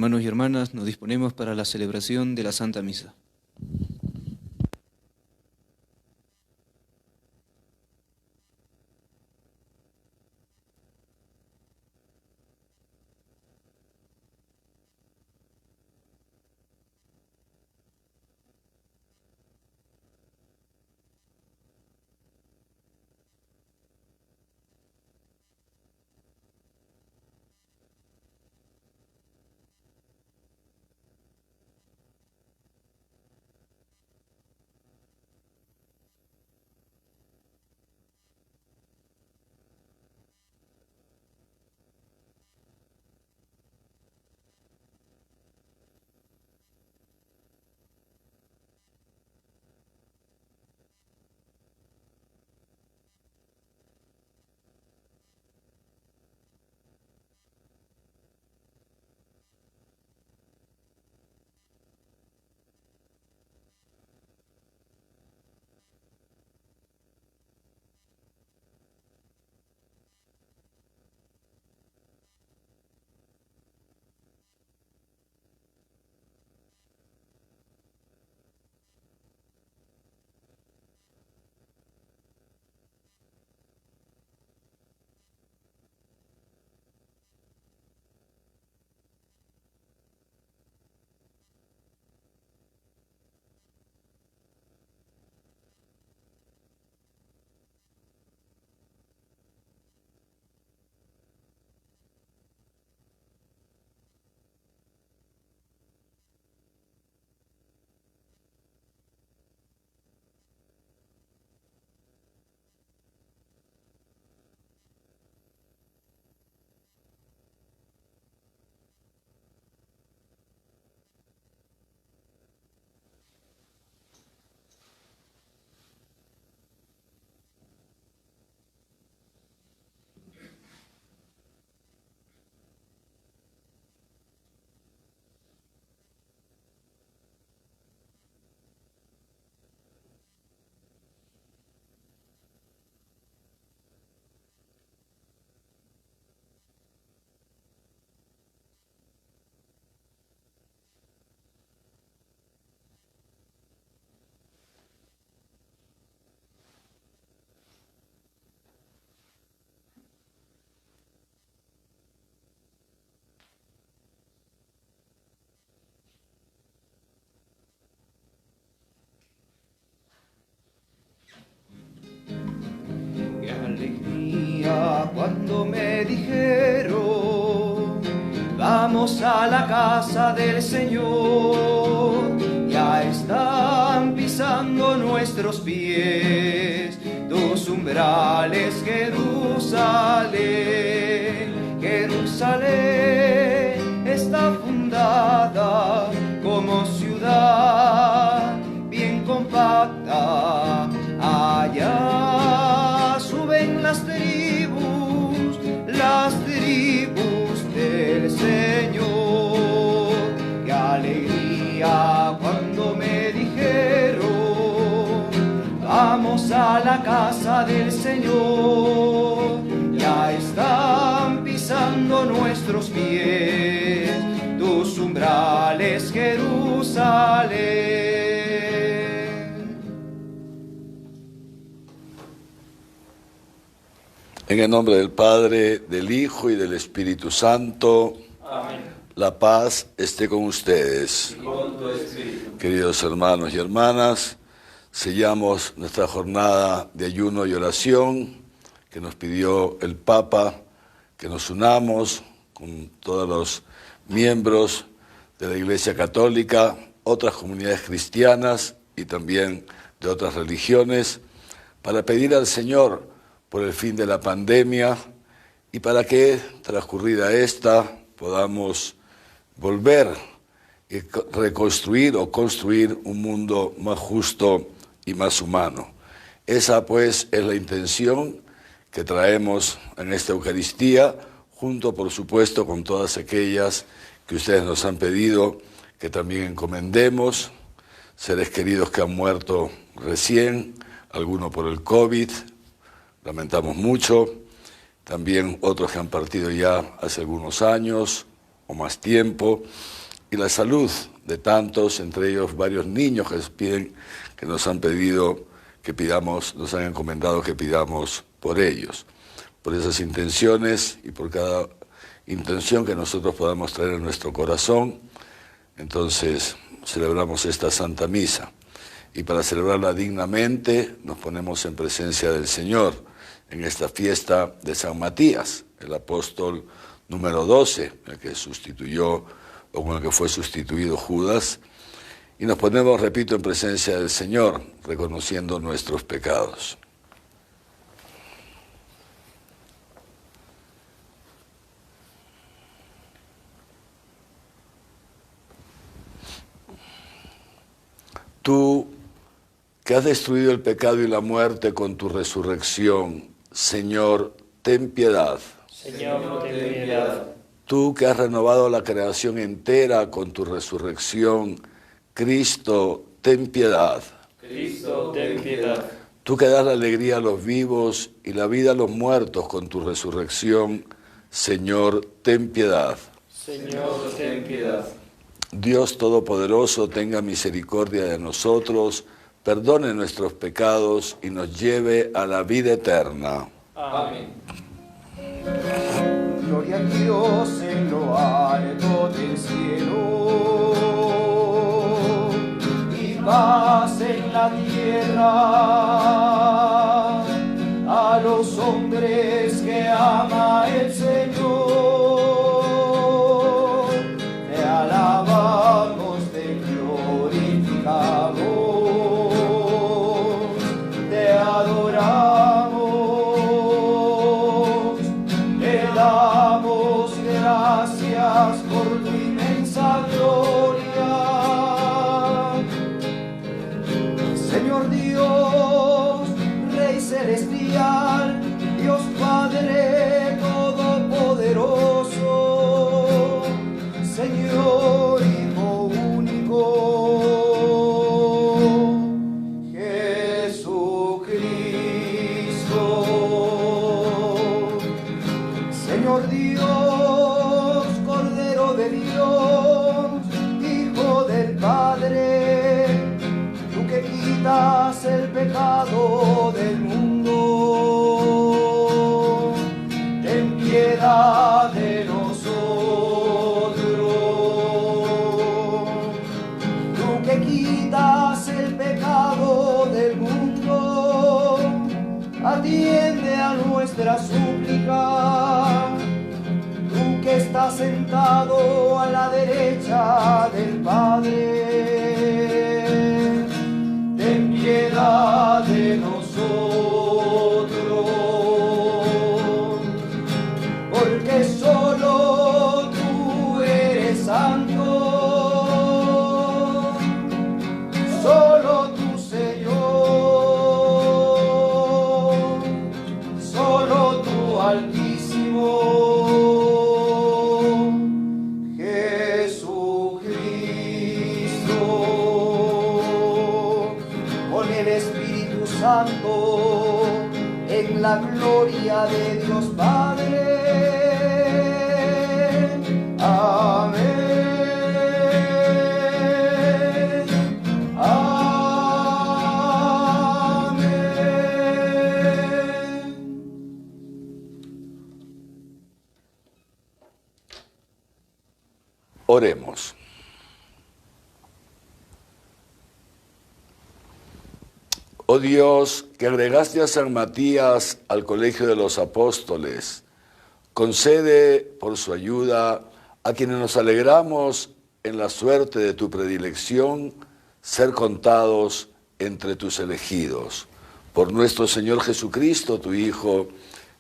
Hermanos y hermanas, nos disponemos para la celebración de la Santa Misa. Qué alegría cuando me dijeron, vamos a la casa del Señor. Ya están pisando nuestros pies tus umbrales, Jerusalén. Jerusalén está fundada como ciudad bien compacta. Allá suben las tribus del Señor. Qué alegría cuando me dijeron, vamos a la casa del Señor. Ya están pisando nuestros pies tus umbrales, Jerusalén. En el nombre del Padre, del Hijo y del Espíritu Santo. Amén. La paz esté con ustedes. Y con tu espíritu. Queridos hermanos y hermanas, sellamos nuestra jornada de ayuno y oración que nos pidió el Papa, que nos unamos con todos los miembros de la Iglesia Católica, otras comunidades cristianas y también de otras religiones, para pedir al Señor por el fin de la pandemia y para que, transcurrida esta, podamos volver y reconstruir o construir un mundo más justo y más humano. Esa, pues, es la intención que traemos en esta Eucaristía, junto, por supuesto, con todas aquellas que ustedes nos han pedido que también encomendemos, seres queridos que han muerto recién, algunos por el COVID, lamentamos mucho, también otros que han partido ya hace algunos años, o más tiempo, y la salud de tantos, entre ellos varios niños que nos han pedido que pidamos, nos han encomendado que pidamos por ellos. Por esas intenciones y por cada intención que nosotros podamos traer en nuestro corazón, entonces celebramos esta Santa Misa. Y para celebrarla dignamente nos ponemos en presencia del Señor en esta fiesta de San Matías, el apóstol número 12, el que sustituyó o con el que fue sustituido Judas, y nos ponemos, repito, en presencia del Señor, reconociendo nuestros pecados. Tú, que has destruido el pecado y la muerte con tu resurrección, Señor, ten piedad. Señor, ten piedad. Tú que has renovado la creación entera con tu resurrección, Cristo, ten piedad. Cristo, ten piedad. Tú que das la alegría a los vivos y la vida a los muertos con tu resurrección, Señor, ten piedad. Señor, ten piedad. Dios Todopoderoso, tenga misericordia de nosotros, perdone nuestros pecados y nos lleve a la vida eterna. Amén. Gloria a Dios en lo alto del cielo y paz en la tierra a los hombres que ama el Señor. Te alabamos, te glorificamos, te adoramos, te damos gracias por tu inmensa gloria. Señor Dios, Rey celestial, Dios Padre todopoderoso, Señor Hijo único, Jesucristo. Señor Dios, Cordero de Dios, Hijo del Padre, tú que quitas el pecado del mundo, ten piedad de nosotros. Tú que quitas el pecado del mundo, atiende a nuestra súplica. Tú que estás sentado a la derecha del Padre, ten piedad de nosotros, porque solo tú eres santo, solo tú, Señor, solo tú, Altísimo, Jesucristo, con el Espíritu Santo, en la gloria de Dios Padre. Amén. Amén. Oremos. Oh Dios, que agregaste a San Matías al colegio de los apóstoles, concede por su ayuda a quienes nos alegramos en la suerte de tu predilección ser contados entre tus elegidos. Por nuestro Señor Jesucristo, tu Hijo,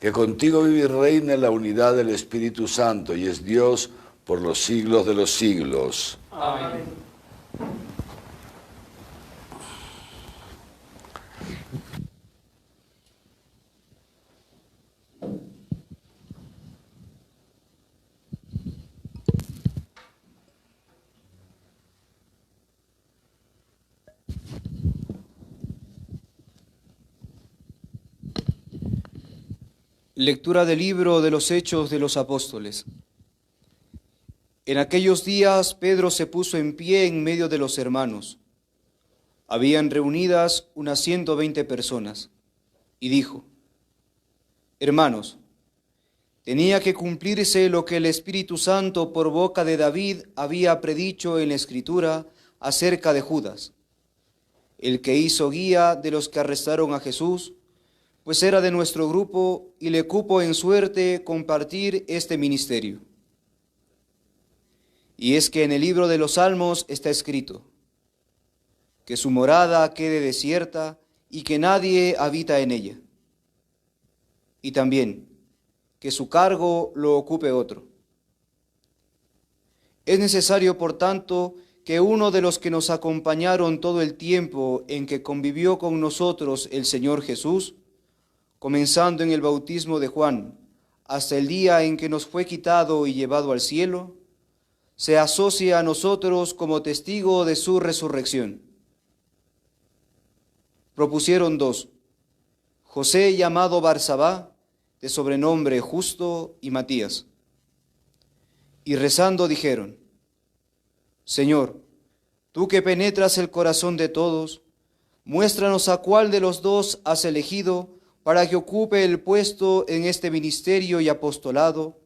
que contigo vive y reina en la unidad del Espíritu Santo y es Dios por los siglos de los siglos. Amén. Lectura del libro de los Hechos de los Apóstoles. En aquellos días Pedro se puso en pie en medio de los hermanos. Habían reunidas unas 120 personas, y dijo: Hermanos, tenía que cumplirse lo que el Espíritu Santo por boca de David había predicho en la Escritura acerca de Judas, el que hizo guía de los que arrestaron a Jesús, pues era de nuestro grupo y le cupo en suerte compartir este ministerio. Y es que en el libro de los Salmos está escrito: que su morada quede desierta y que nadie habita en ella. Y también, que su cargo lo ocupe otro. Es necesario, por tanto, que uno de los que nos acompañaron todo el tiempo en que convivió con nosotros el Señor Jesús, comenzando en el bautismo de Juan, hasta el día en que nos fue quitado y llevado al cielo, se asocie a nosotros como testigo de su resurrección. Propusieron dos: José, llamado Barsabá, de sobrenombre Justo, y Matías. Y rezando dijeron: Señor, tú que penetras el corazón de todos, muéstranos a cuál de los dos has elegido para que ocupe el puesto en este ministerio y apostolado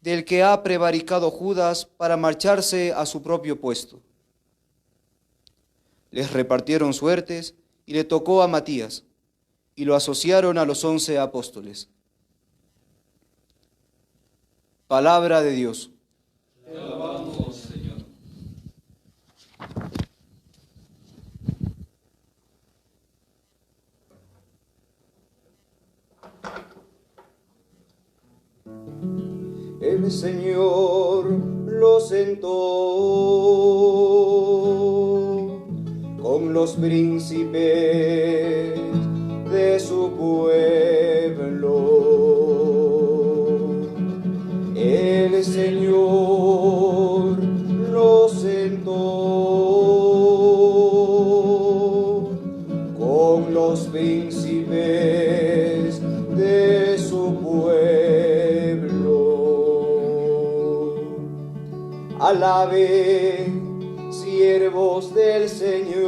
del que ha prevaricado Judas para marcharse a su propio puesto. Les repartieron suertes y le tocó a Matías, y lo asociaron a los 11 apóstoles. Palabra de Dios. Te alabamos, Señor. El Señor lo sentó con los príncipes de su pueblo. El Señor lo sentó con los príncipes de su pueblo. Alaben, siervos del Señor.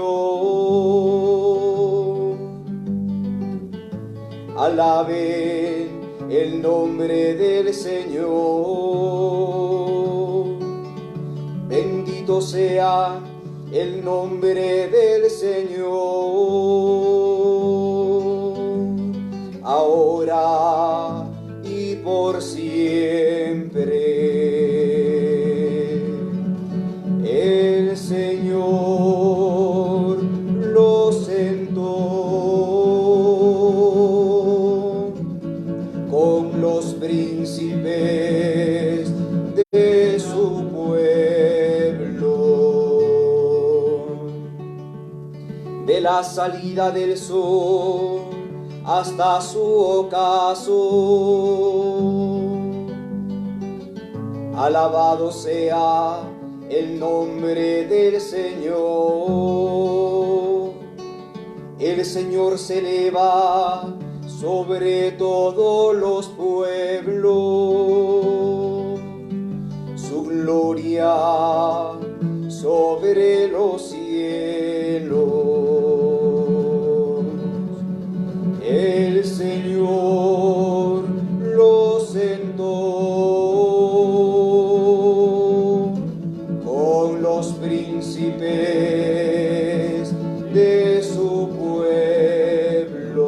Alaben el nombre del Señor. Bendito sea el nombre del Señor, ahora y por siempre. El Señor lo sentó con los príncipes de su pueblo. De la salida del sol hasta su ocaso, alabado sea el nombre del Señor. El Señor se eleva sobre todos los pueblos, su gloria sobre los cielos. El Señor lo sentó con los príncipes de su pueblo.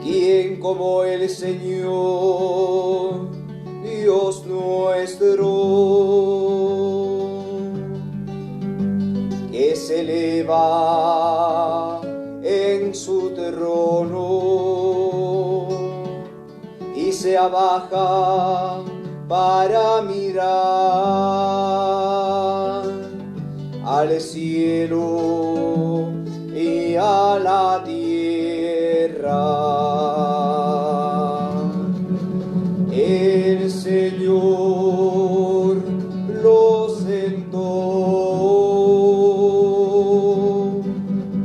¿Quién como el Señor, Dios nuestro, que se eleva en su trono y se abaja para mirar al cielo y a la tierra? El Señor lo sentó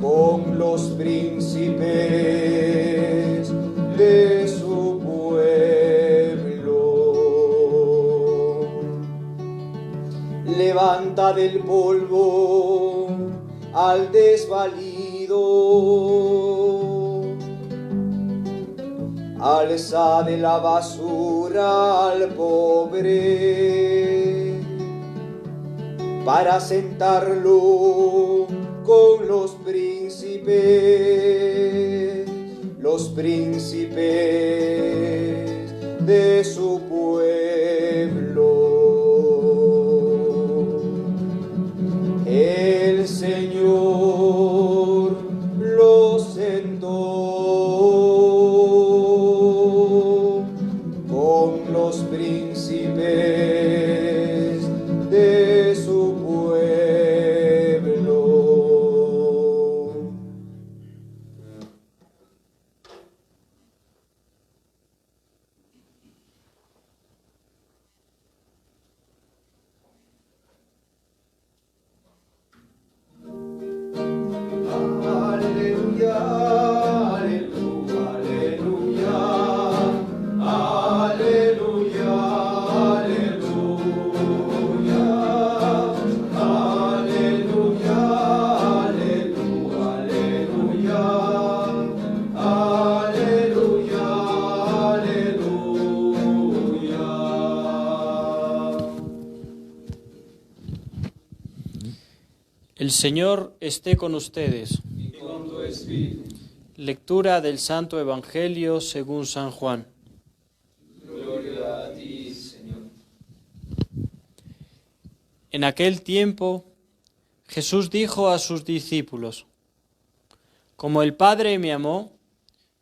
con los príncipes de su pueblo. alza del polvo al desvalido, alza de la basura al pobre, para sentarlo con los príncipes de su pueblo. El Señor lo sentó con los príncipes de su pueblo. Aleluya, aleluya, aleluya, aleluya, aleluya, aleluya, aleluya, aleluya. El Señor esté con ustedes. Y con tu espíritu. Lectura del Santo Evangelio según San Juan. Gloria a ti, Señor. En aquel tiempo, Jesús dijo a sus discípulos: Como el Padre me amó,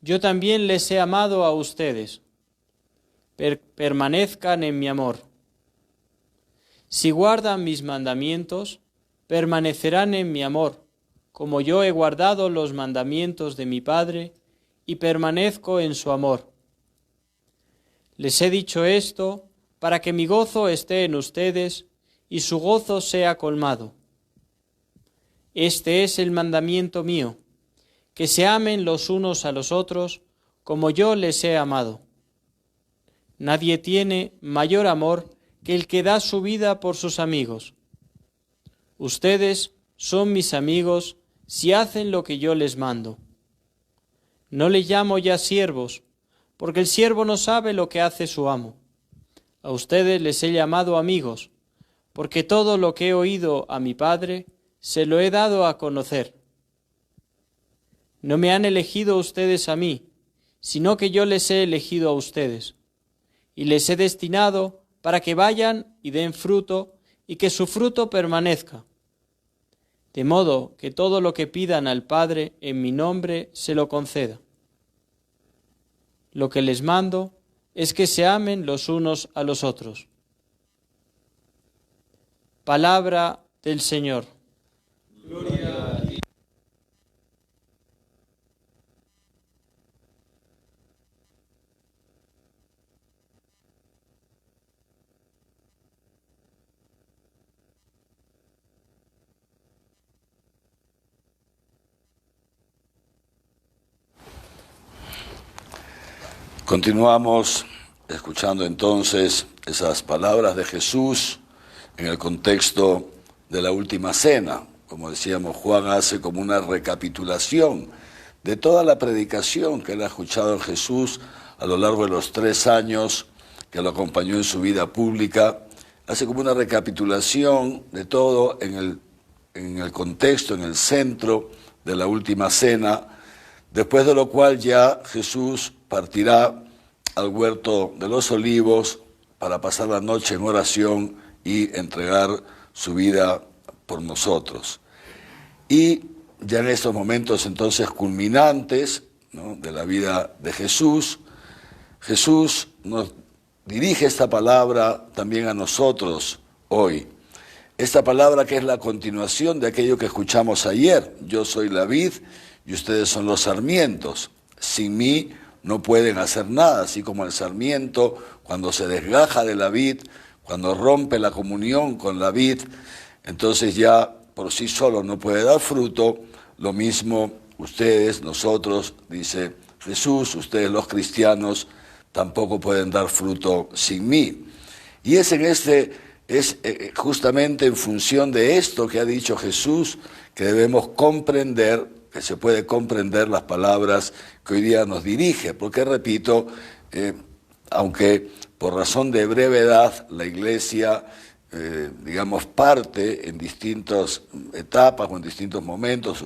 yo también les he amado a ustedes. Permanezcan en mi amor. Si guardan mis mandamientos, permanecerán en mi amor, como yo he guardado los mandamientos de mi Padre y permanezco en su amor. Les he dicho esto para que mi gozo esté en ustedes y su gozo sea colmado. Este es el mandamiento mío, que se amen los unos a los otros como yo les he amado. Nadie tiene mayor amor que el que da su vida por sus amigos. Ustedes son mis amigos si hacen lo que yo les mando. No les llamo ya siervos, porque el siervo no sabe lo que hace su amo. A ustedes les he llamado amigos, porque todo lo que he oído a mi Padre se lo he dado a conocer. No me han elegido ustedes a mí, sino que yo les he elegido a ustedes, y les he destinado para que vayan y den fruto, y que su fruto permanezca, de modo que todo lo que pidan al Padre en mi nombre se lo conceda. Lo que les mando es que se amen los unos a los otros. Palabra del Señor. Gloria a ti. Continuamos escuchando entonces esas palabras de Jesús en el contexto de la última cena. Como decíamos, Juan hace como una recapitulación de toda la predicación que él ha escuchado en Jesús a lo largo de los 3 años que lo acompañó en su vida pública. Hace como una recapitulación de todo en el contexto, en el centro de la última cena, después de lo cual ya Jesús partirá al huerto de los olivos para pasar la noche en oración y entregar su vida por nosotros. Y ya en estos momentos entonces culminantes, ¿no?, de la vida de Jesús, Jesús nos dirige esta palabra también a nosotros hoy. Esta palabra que es la continuación de aquello que escuchamos ayer. Yo soy la vid y ustedes son los sarmientos. Sin mí no pueden hacer nada, así como el sarmiento, cuando se desgaja de la vid, cuando rompe la comunión con la vid, entonces ya por sí solo no puede dar fruto. Lo mismo ustedes, nosotros, dice Jesús, ustedes los cristianos, tampoco pueden dar fruto sin mí. Y es en este es justamente en función de esto que ha dicho Jesús que debemos comprender, que se puede comprender las palabras que hoy día nos dirige, porque repito, aunque por razón de brevedad la Iglesia, digamos, parte en distintas etapas o en distintos momentos,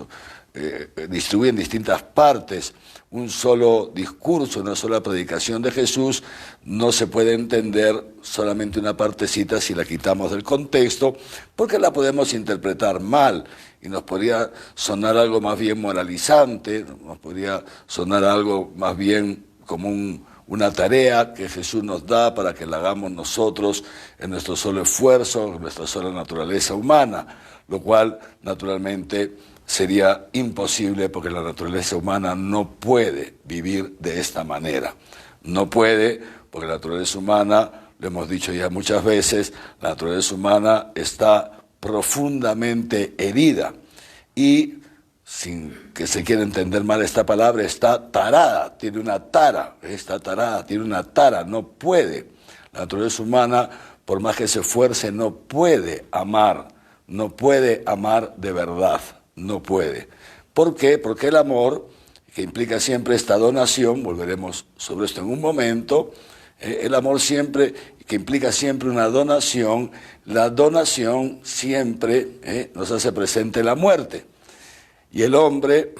distribuye en distintas partes un solo discurso, una sola predicación de Jesús, no se puede entender solamente una partecita si la quitamos del contexto, porque la podemos interpretar mal y nos podría sonar algo más bien moralizante, nos podría sonar algo más bien como una tarea que Jesús nos da para que la hagamos nosotros en nuestro solo esfuerzo, en nuestra sola naturaleza humana, lo cual naturalmente sería imposible porque la naturaleza humana no puede vivir de esta manera. No puede porque la naturaleza humana, lo hemos dicho ya muchas veces, la naturaleza humana está profundamente herida y, sin que se quiera entender mal esta palabra, está tarada, tiene una tara, está tarada, tiene una tara, no puede. La naturaleza humana, por más que se esfuerce, no puede amar de verdad. No puede. ¿Por qué? Porque el amor, que implica siempre esta donación, volveremos sobre esto en un momento, el amor siempre, que implica siempre una donación, la donación siempre nos hace presente la muerte. Y el hombre,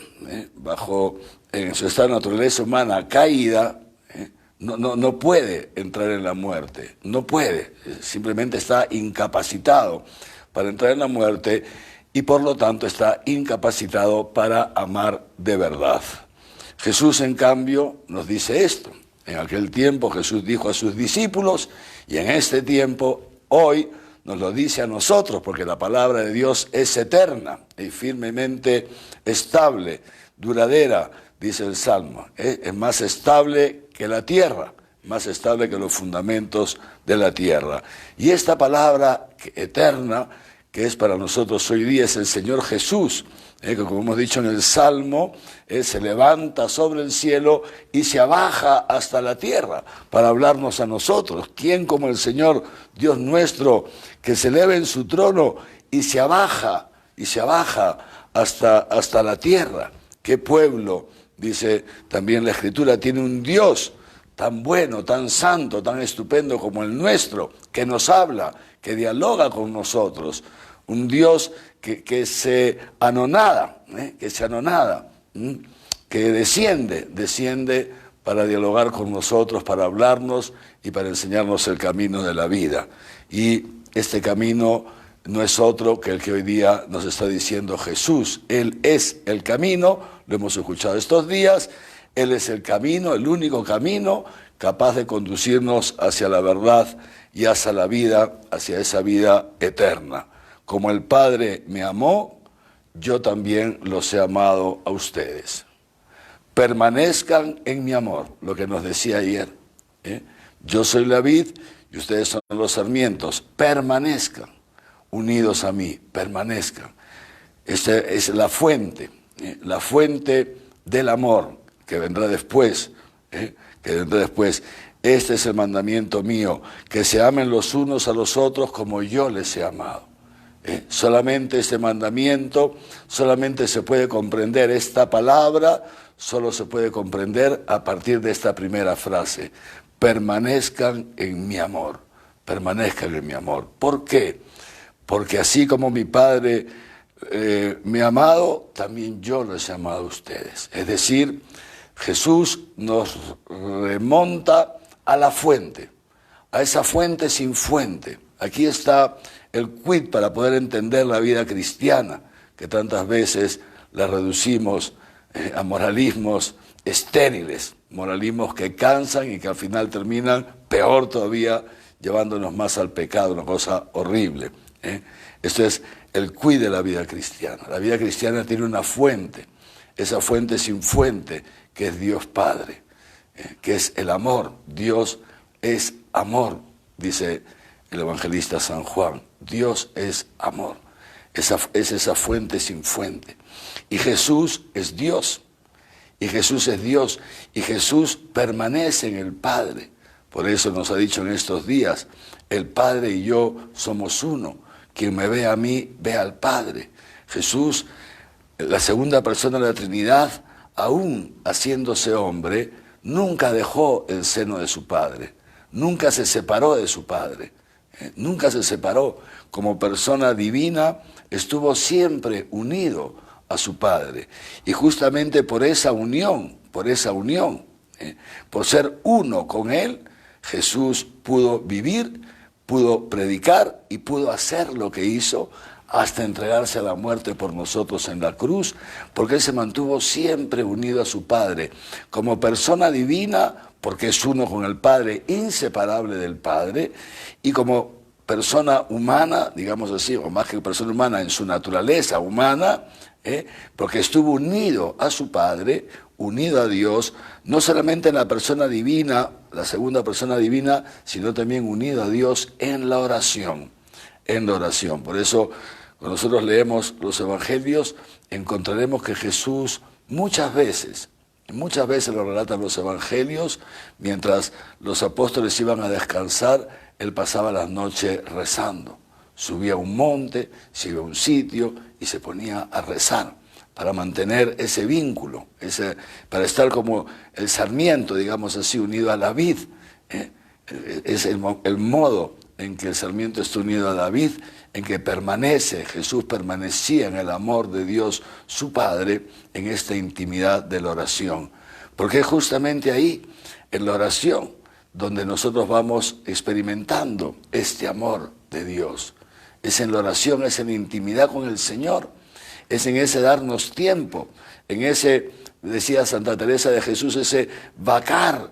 en su estado de naturaleza humana caída, no puede entrar en la muerte, no puede, simplemente está incapacitado para entrar en la muerte, y por lo tanto está incapacitado para amar de verdad. Jesús, en cambio, nos dice esto. En aquel tiempo Jesús dijo a sus discípulos, y en este tiempo, hoy, nos lo dice a nosotros, porque la palabra de Dios es eterna y firmemente estable, duradera, dice el Salmo. Es más estable que la tierra, más estable que los fundamentos de la tierra. Y esta palabra eterna, que es para nosotros hoy día, es el Señor Jesús, que como hemos dicho en el Salmo, se levanta sobre el cielo y se abaja hasta la tierra para hablarnos a nosotros. ¿Quién como el Señor Dios nuestro, que se eleva en su trono y se abaja hasta la tierra? ¿Qué pueblo, dice también la Escritura, tiene un Dios tan bueno, tan santo, tan estupendo como el nuestro, que nos habla, que dialoga con nosotros? Un Dios que se anonada, que desciende para dialogar con nosotros, para hablarnos y para enseñarnos el camino de la vida. Y este camino no es otro que el que hoy día nos está diciendo Jesús. Él es el camino, lo hemos escuchado estos días, Él es el camino, el único camino capaz de conducirnos hacia la verdad y hacia la vida, hacia esa vida eterna. Como el Padre me amó, yo también los he amado a ustedes. Permanezcan en mi amor, lo que nos decía ayer. Yo soy la vid y ustedes son los sarmientos. Permanezcan unidos a mí, permanezcan. Esta es la fuente del amor que vendrá después, Este es el mandamiento mío, que se amen los unos a los otros como yo les he amado. Solamente este mandamiento, solamente se puede comprender esta palabra, solo se puede comprender a partir de esta primera frase. Permanezcan en mi amor, permanezcan en mi amor. ¿Por qué? Porque así como mi Padre me ha amado, también yo los he amado a ustedes. Es decir, Jesús nos remonta a la fuente, a esa fuente sin fuente. Aquí está el quid para poder entender la vida cristiana, que tantas veces la reducimos a moralismos estériles, moralismos que cansan y que al final terminan, peor todavía, llevándonos más al pecado, una cosa horrible. Esto es el quid de la vida cristiana. La vida cristiana tiene una fuente, esa fuente sin fuente, que es Dios Padre, que es el amor. Dios es amor, dice el evangelista San Juan. Dios es amor, es esa fuente sin fuente. Y Jesús es Dios, y Jesús permanece en el Padre, Por eso nos ha dicho en estos días, el Padre y yo somos uno. Quien me ve a mí, ve al Padre. Jesús, la segunda persona de la Trinidad, aún haciéndose hombre, nunca dejó el seno de su Padre. Nunca se separó de su Padre. Nunca se separó. Como persona divina, estuvo siempre unido a su Padre. Y justamente por esa unión, por ser uno con Él, Jesús pudo vivir, pudo predicar y pudo hacer lo que hizo hasta entregarse a la muerte por nosotros en la cruz, porque Él se mantuvo siempre unido a su Padre. Como persona divina, porque es uno con el Padre, inseparable del Padre, y como persona humana, digamos así, o más que persona humana, en su naturaleza humana, porque estuvo unido a su Padre, unido a Dios, no solamente en la persona divina, la segunda persona divina, sino también unido a Dios en la oración, Por eso, cuando nosotros leemos los evangelios, encontraremos que Jesús muchas veces lo relatan los evangelios, mientras los apóstoles iban a descansar, Él pasaba la noche rezando. Subía a un monte, se iba a un sitio y se ponía a rezar para mantener ese vínculo, para estar como el sarmiento, digamos así, unido a la vid. Es el modo en que el sarmiento está unido a la vid, en que Jesús permanecía en el amor de Dios, su Padre, en esta intimidad de la oración. Porque es justamente ahí, en la oración, donde nosotros vamos experimentando este amor de Dios. Es en la oración, es en la intimidad con el Señor, es en ese darnos tiempo, en ese, decía Santa Teresa de Jesús, ese vacar,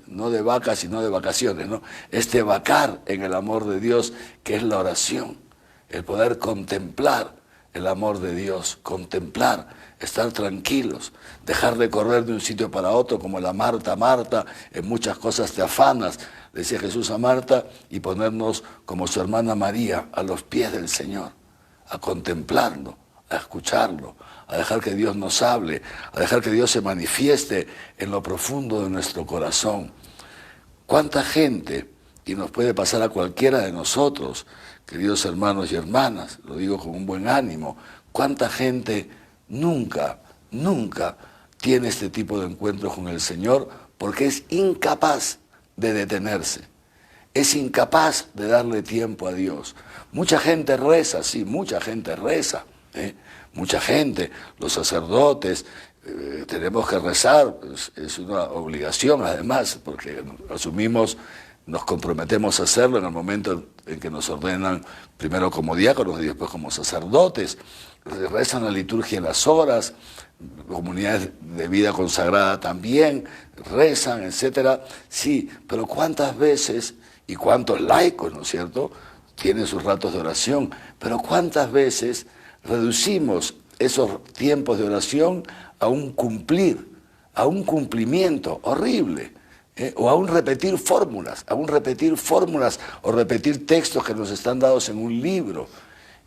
no de vaca sino de vacaciones, ¿no? Este vacar en el amor de Dios, que es la oración, el poder contemplar el amor de Dios, contemplar, estar tranquilos, dejar de correr de un sitio para otro como la Marta, en muchas cosas te afanas, decía Jesús a Marta, y ponernos como su hermana María a los pies del Señor, a contemplarlo, a escucharlo, a dejar que Dios nos hable, a dejar que Dios se manifieste en lo profundo de nuestro corazón. ¿Cuánta gente, y nos puede pasar a cualquiera de nosotros, queridos hermanos y hermanas, lo digo con un buen ánimo, cuánta gente nunca tiene este tipo de encuentros con el Señor porque es incapaz de detenerse, es incapaz de darle tiempo a Dios? Mucha gente reza, sí, mucha gente reza, mucha gente, los sacerdotes, tenemos que rezar, es una obligación además, porque nos comprometemos a hacerlo en el momento en que nos ordenan, primero como diáconos y después como sacerdotes. Rezan la liturgia en las horas, comunidades de vida consagrada también, rezan, etcétera. Sí, pero ¿cuántas veces, y cuántos laicos, ¿no es cierto?, tienen sus ratos de oración, pero ¿cuántas veces reducimos esos tiempos de oración a un cumplir, a un cumplimiento horrible? O a un repetir fórmulas, o repetir textos que nos están dados en un libro.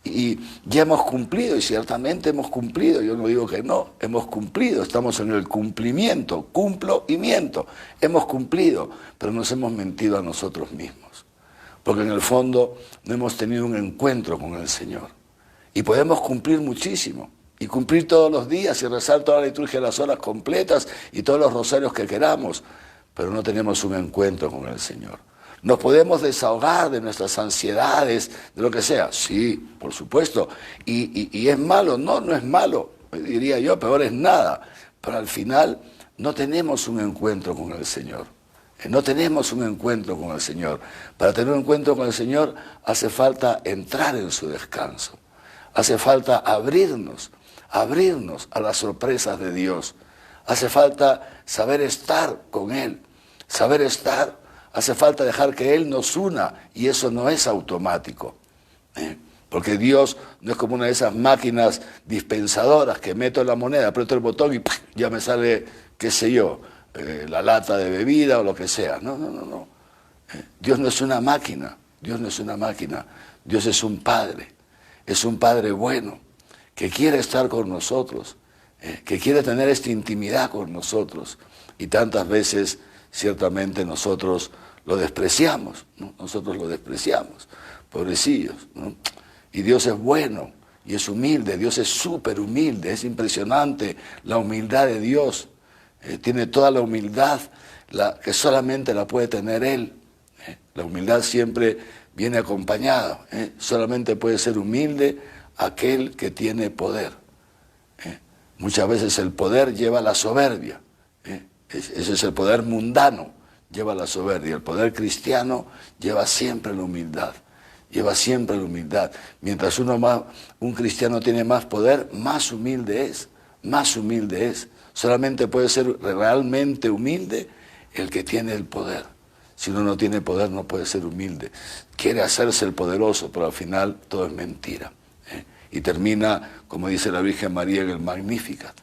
Y ya hemos cumplido, y ciertamente hemos cumplido, yo no digo que no, hemos cumplido, estamos en el cumplimiento, cumplo y miento, hemos cumplido, pero nos hemos mentido a nosotros mismos, porque en el fondo no hemos tenido un encuentro con el Señor. Y podemos cumplir muchísimo, y cumplir todos los días, y rezar toda la liturgia de las horas completas, y todos los rosarios que queramos, pero no tenemos un encuentro con el Señor. Nos podemos desahogar de nuestras ansiedades, de lo que sea. Sí, por supuesto. ¿Y es malo? No, no es malo. Diría yo, peor es nada. Pero al final no tenemos un encuentro con el Señor. No tenemos un encuentro con el Señor. Para tener un encuentro con el Señor hace falta entrar en su descanso. Hace falta abrirnos a las sorpresas de Dios. Hace falta saber estar con Él, hace falta dejar que Él nos una, y eso no es automático, porque Dios no es como una de esas máquinas dispensadoras que meto la moneda, aprieto el botón y ¡pum!, ya me sale, qué sé yo, la lata de bebida o lo que sea. No. Dios no es una máquina, Dios es un Padre bueno, que quiere estar con nosotros, que quiere tener esta intimidad con nosotros, y tantas veces ciertamente nosotros lo despreciamos, ¿no? Nosotros lo despreciamos, pobrecillos, ¿no? Y Dios es bueno y es humilde, Dios es súper humilde, es impresionante la humildad de Dios. Tiene toda la humildad que solamente la puede tener Él. La humildad siempre viene acompañada. Solamente puede ser humilde aquel que tiene poder. Muchas veces el poder lleva a la soberbia. Ese es el poder mundano, lleva a la soberbia. El poder cristiano lleva siempre la humildad. Lleva siempre la humildad. Mientras un cristiano tiene más poder, más humilde es. Más humilde es. Solamente puede ser realmente humilde el que tiene el poder. Si uno no tiene poder no puede ser humilde. Quiere hacerse el poderoso, pero al final todo es mentira. Y termina, como dice la Virgen María en el Magnificat,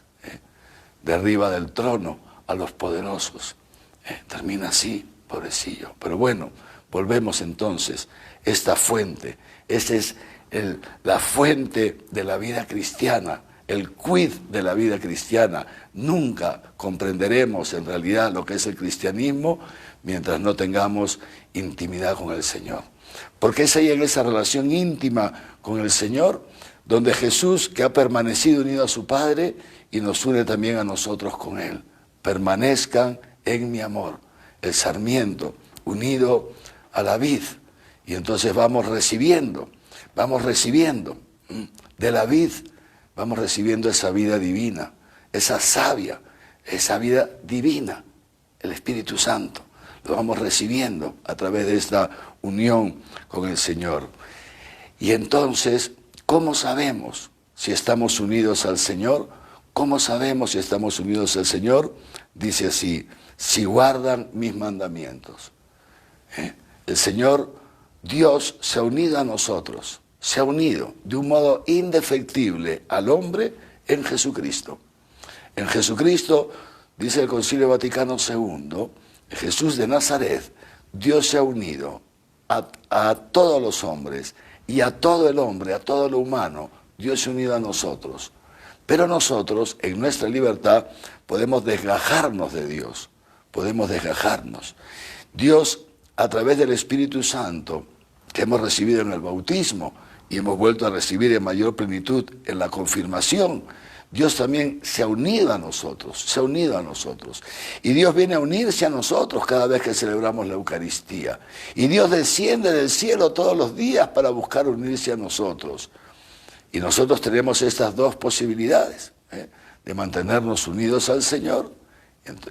derriba del trono a los poderosos. Termina así, pobrecillo. Pero bueno, volvemos entonces. Esta fuente, esa es la fuente de la vida cristiana, el quid de la vida cristiana. Nunca comprenderemos en realidad lo que es el cristianismo mientras no tengamos intimidad con el Señor. Porque es ahí en esa relación íntima con el Señor donde Jesús, que ha permanecido unido a su Padre y nos une también a nosotros con Él. Permanezcan en mi amor, el sarmiento unido a la vid. Y entonces vamos recibiendo de la vid, vamos recibiendo esa vida divina, esa savia, esa vida divina, el Espíritu Santo. Lo vamos recibiendo a través de esta unión con el Señor. Y entonces, ¿cómo sabemos si estamos unidos al Señor? ¿Cómo sabemos si estamos unidos al Señor? Dice así, si guardan mis mandamientos. El Señor, Dios, se ha unido a nosotros, se ha unido de un modo indefectible al hombre en Jesucristo. En Jesucristo, dice el Concilio Vaticano II, Jesús de Nazaret, Dios se ha unido a todos los hombres y a todo el hombre, a todo lo humano, Dios se ha unido a nosotros. Pero nosotros, en nuestra libertad, podemos desgajarnos de Dios, podemos desgajarnos. Dios, a través del Espíritu Santo, que hemos recibido en el bautismo y hemos vuelto a recibir en mayor plenitud en la confirmación, Dios también se ha unido a nosotros, se ha unido a nosotros. Y Dios viene a unirse a nosotros cada vez que celebramos la Eucaristía. Y Dios desciende del cielo todos los días para buscar unirse a nosotros. Y nosotros tenemos estas dos posibilidades, de mantenernos unidos al Señor,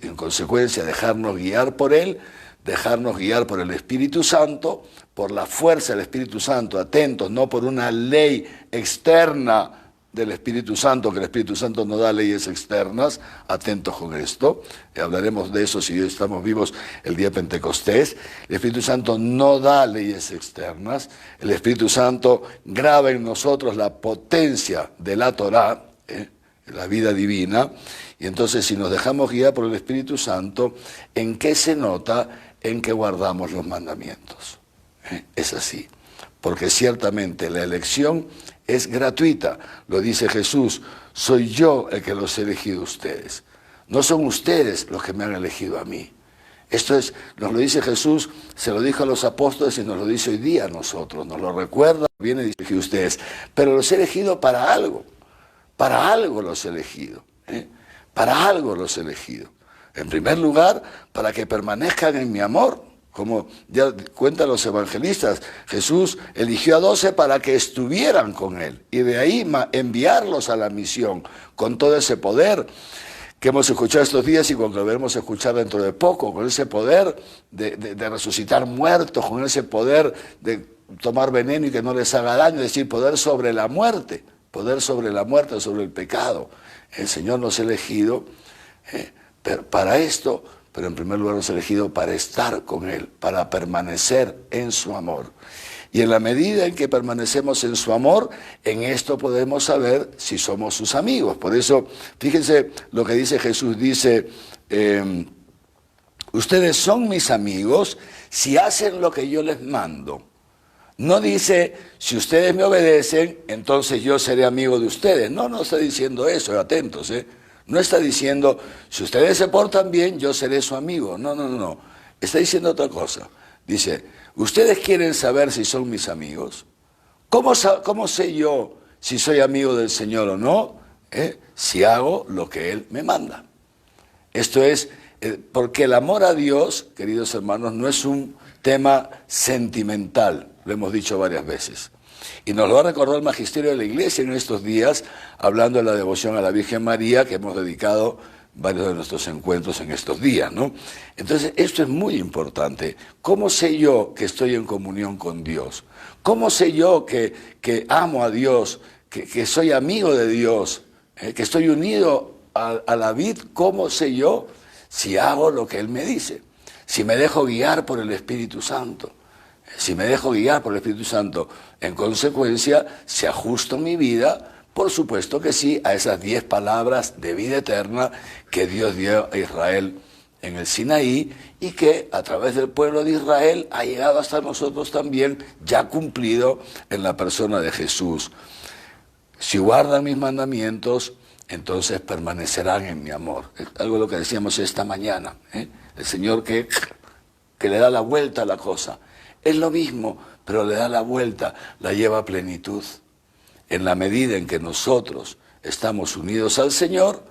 y en consecuencia dejarnos guiar por Él, dejarnos guiar por el Espíritu Santo, por la fuerza del Espíritu Santo, atentos, no por una ley externa del Espíritu Santo, que el Espíritu Santo no da leyes externas, atentos con esto, hablaremos de eso si hoy estamos vivos el día de Pentecostés. El Espíritu Santo no da leyes externas, el Espíritu Santo graba en nosotros la potencia de la Torá, la vida divina, y entonces si nos dejamos guiar por el Espíritu Santo, ¿en qué se nota? En que guardamos los mandamientos. Es así, porque ciertamente la elección es gratuita, lo dice Jesús, soy yo el que los he elegido a ustedes, no son ustedes los que me han elegido a mí. Esto es, nos lo dice Jesús, se lo dijo a los apóstoles y nos lo dice hoy día a nosotros, nos lo recuerda, viene y dice ustedes, pero los he elegido para algo los he elegido, para algo los he elegido. En primer lugar, para que permanezcan en mi amor. Como ya cuentan los evangelistas, Jesús eligió a 12 para que estuvieran con Él y de ahí enviarlos a la misión con todo ese poder que hemos escuchado estos días y con que lo veremos escuchar dentro de poco, con ese poder de resucitar muertos, con ese poder de tomar veneno y que no les haga daño, es decir, poder sobre la muerte, sobre el pecado. El Señor nos ha elegido para esto, pero en primer lugar nos ha elegido para estar con Él, para permanecer en su amor. Y en la medida en que permanecemos en su amor, en esto podemos saber si somos sus amigos. Por eso, fíjense lo que dice Jesús, dice, ustedes son mis amigos si hacen lo que yo les mando. No dice, si ustedes me obedecen, entonces yo seré amigo de ustedes. No está diciendo eso, atentos, No está diciendo, si ustedes se portan bien, yo seré su amigo. No, no, no, no. Está diciendo otra cosa. Dice, ¿ustedes quieren saber si son mis amigos? ¿Cómo sé yo si soy amigo del Señor o no? Si hago lo que Él me manda. Esto es, porque el amor a Dios, queridos hermanos, no es un tema sentimental, lo hemos dicho varias veces. Y nos lo ha recordado el magisterio de la Iglesia en estos días, hablando de la devoción a la Virgen María, que hemos dedicado varios de nuestros encuentros en estos días, ¿no? Entonces, esto es muy importante. ¿Cómo sé yo que estoy en comunión con Dios? ¿Cómo sé yo que amo a Dios, que soy amigo de Dios, que estoy unido a la vid? ¿Cómo sé yo si hago lo que Él me dice? Si me dejo guiar por el Espíritu Santo. Si me dejo guiar por el Espíritu Santo, en consecuencia, si ajusto mi vida, por supuesto que sí, a esas 10 palabras de vida eterna que Dios dio a Israel en el Sinaí y que a través del pueblo de Israel ha llegado hasta nosotros también, ya cumplido en la persona de Jesús. Si guardan mis mandamientos, entonces permanecerán en mi amor. Es algo de lo que decíamos esta mañana, el Señor que le da la vuelta a la cosa. Es lo mismo, pero le da la vuelta, la lleva a plenitud. En la medida en que nosotros estamos unidos al Señor,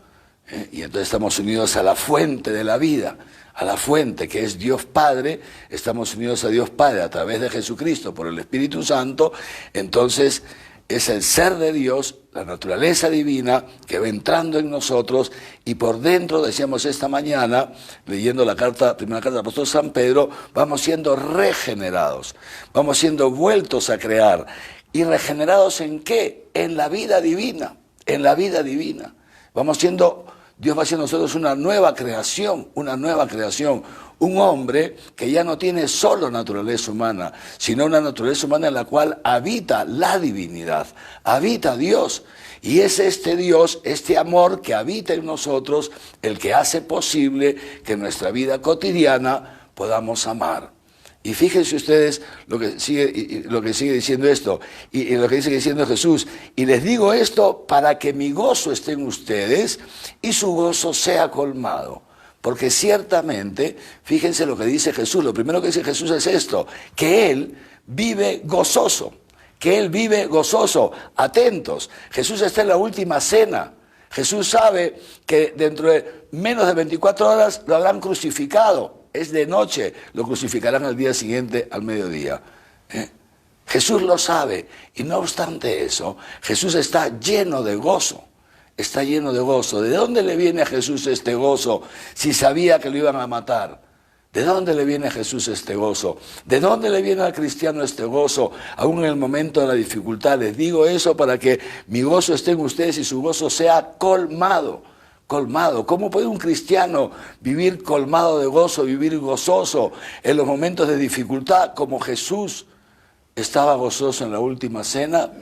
y entonces estamos unidos a la fuente de la vida, a la fuente que es Dios Padre, estamos unidos a Dios Padre a través de Jesucristo por el Espíritu Santo, entonces es el ser de Dios, la naturaleza divina que va entrando en nosotros y por dentro, decíamos esta mañana, leyendo la primera carta del apóstol San Pedro, vamos siendo regenerados, vamos siendo vueltos a crear. ¿Y regenerados en qué? En la vida divina, en la vida divina. Dios va haciendo nosotros una nueva creación, un hombre que ya no tiene solo naturaleza humana, sino una naturaleza humana en la cual habita la divinidad, habita Dios. Y es este Dios, este amor que habita en nosotros, el que hace posible que en nuestra vida cotidiana podamos amar. Y fíjense ustedes lo que sigue diciendo esto, y lo que sigue diciendo Jesús. Y les digo esto para que mi gozo esté en ustedes y su gozo sea colmado. Porque ciertamente, fíjense lo que dice Jesús, lo primero que dice Jesús es esto, que Él vive gozoso, atentos. Jesús está en la última cena. Jesús sabe que dentro de menos de 24 horas lo habrán crucificado. Es de noche, lo crucificarán al día siguiente, al mediodía. Jesús lo sabe, y no obstante eso, Jesús está lleno de gozo. Está lleno de gozo. ¿De dónde le viene a Jesús este gozo si sabía que lo iban a matar? ¿De dónde le viene a Jesús este gozo? ¿De dónde le viene al cristiano este gozo? Aún en el momento de la dificultad. Les digo eso para que mi gozo esté en ustedes y su gozo sea colmado. Colmado. ¿Cómo puede un cristiano vivir colmado de gozo, vivir gozoso en los momentos de dificultad como Jesús estaba gozoso en la última cena?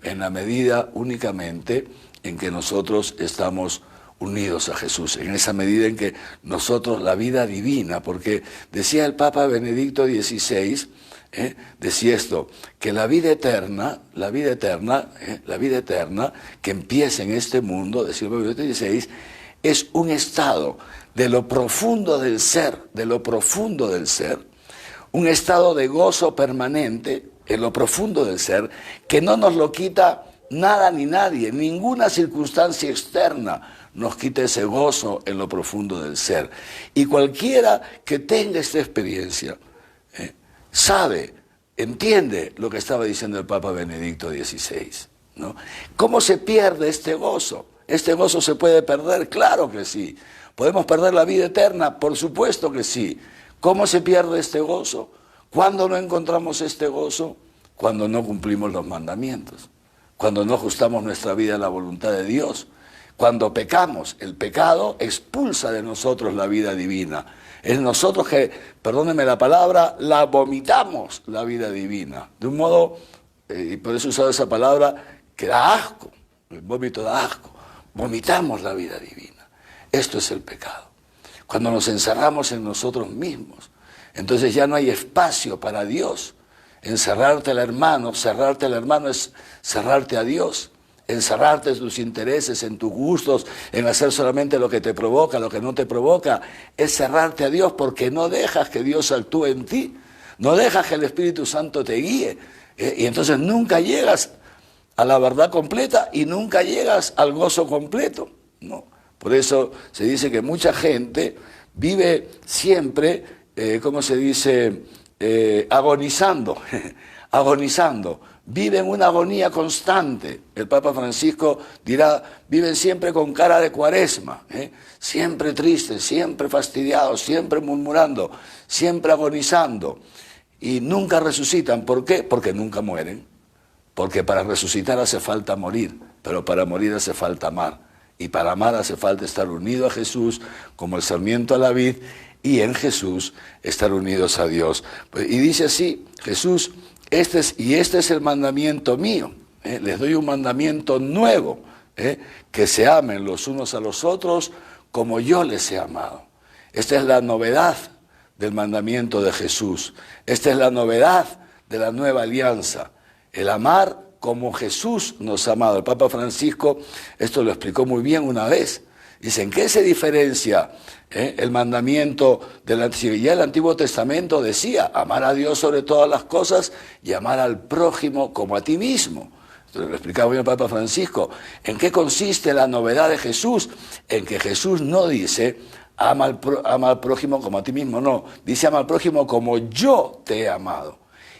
En la medida únicamente en que nosotros estamos unidos a Jesús, en esa medida en que nosotros la vida divina, porque decía el Papa Benedicto XVI, decía esto, que la vida eterna que empieza en este mundo, decía el Papa Benedicto XVI, es un estado de lo profundo del ser, un estado de gozo permanente en lo profundo del ser, que no nos lo quita nada ni nadie, ninguna circunstancia externa nos quita ese gozo en lo profundo del ser. Y cualquiera que tenga esta experiencia, sabe, entiende lo que estaba diciendo el Papa Benedicto XVI, ¿no? ¿Cómo se pierde este gozo? ¿Este gozo se puede perder? Claro que sí. ¿Podemos perder la vida eterna? Por supuesto que sí. ¿Cómo se pierde este gozo? ¿Cuándo no encontramos este gozo? Cuando no cumplimos los mandamientos, cuando no ajustamos nuestra vida a la voluntad de Dios, cuando pecamos. El pecado expulsa de nosotros la vida divina. Es nosotros que, perdónenme la palabra, la vomitamos, la vida divina. De un modo, y por eso he usado esa palabra, que da asco. El vómito da asco. Vomitamos la vida divina. Esto es el pecado. Cuando nos encerramos en nosotros mismos, entonces ya no hay espacio para Dios. Cerrarte al hermano es cerrarte a Dios. encerrarte en tus intereses, en tus gustos, en hacer solamente lo que te provoca, lo que no te provoca, es cerrarte a Dios porque no dejas que Dios actúe en ti, no dejas que el Espíritu Santo te guíe, y entonces nunca llegas a la verdad completa y nunca llegas al gozo completo, ¿no? Por eso se dice que mucha gente vive siempre, ¿cómo se dice?, agonizando, agonizando. Vive en una agonía constante. El Papa Francisco dirá, viven siempre con cara de Cuaresma, siempre tristes, siempre fastidiados, siempre murmurando, siempre agonizando. Y nunca resucitan. ¿Por qué? Porque nunca mueren. Porque para resucitar hace falta morir, pero para morir hace falta amar. Y para amar hace falta estar unido a Jesús como el sarmiento a la vid, y en Jesús estar unidos a Dios. Y dice así, Jesús, este es el mandamiento mío, les doy un mandamiento nuevo, que se amen los unos a los otros como yo les he amado. Esta es la novedad del mandamiento de Jesús, esta es la novedad de la nueva alianza, el amar como Jesús nos ha amado. El Papa Francisco esto lo explicó muy bien una vez. Dice, ¿en qué se diferencia el mandamiento del Antiguo? Ya el Antiguo Testamento decía, amar a Dios sobre todas las cosas y amar al prójimo como a ti mismo. Esto lo explicaba bien el Papa Francisco. ¿En qué consiste la novedad de Jesús? En que Jesús no dice, ama al prójimo como a ti mismo, no. Dice, ama al prójimo como yo te he amado.